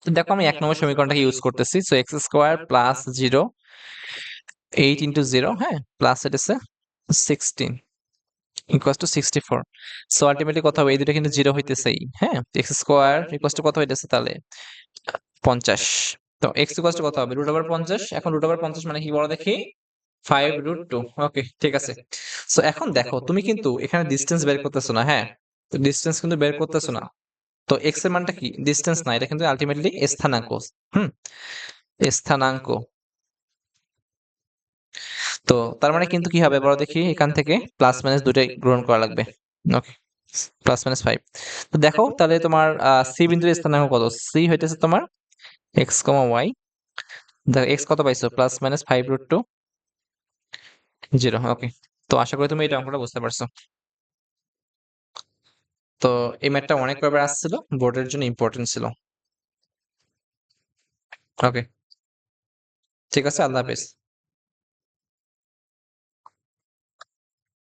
Speaker 1: তো দেখো আমি 1 নম্বর সমীকরণটাকে ইউজ করতেছি। So x square plus 0 8 into 0, হ্যাঁ, প্লাস এটা হচ্ছে 16 ইকুয়ালস টু 64। সো আলটিমেটলি কত হবে? এই দুটো কিন্তু 0 হইতেছেই, হ্যাঁ? x স্কয়ার ইকুয়ালস টু কত হইতেছে তাহলে? 50। তো x ইকুয়ালস টু কত হবে? Root over 50। এখন রুট ওভার 50 মানে কি বলো দেখি? 5 রুট 2। ওকে, ঠিক আছে। সো এখন দেখো তুমি কিন্তু এখানে ডিসটেন্স বের করতেছো না, হ্যাঁ? তো ডিসটেন্স কিন্তু বের করতেছো না। তো এক্স এর মানটা কি? ডিসটেন্স না, এটা কিন্তু আলটিমেটলি স্থানাঙ্ক। হুম, স্থানাঙ্ক। তো তার মানে কিন্তু কি হবে বলো দেখি? এখান থেকে প্লাস মাইনাস দুটাই গ্রহণ করা লাগবে। ওকে, প্লাস মাইনাস 5। তো দেখো তাহলে তোমার সি বিন্দুর স্থানাঙ্ক কত? সি হইতেছে তোমার এক্স কমা ওয়াই। দেখো এক্স কত পাইছো? Plus minus 5 root 2 0। ওকে। তো আশা করি তুমি এই অঙ্কটা বুঝতে পারছো। তো এই ম্যাথটা অনেক কয়বার আসছিল, বোর্ডের জন্য ইম্পর্টেন্ট ছিল। ওকে, ঠিক আছে, আল্লাহ হাফেজ।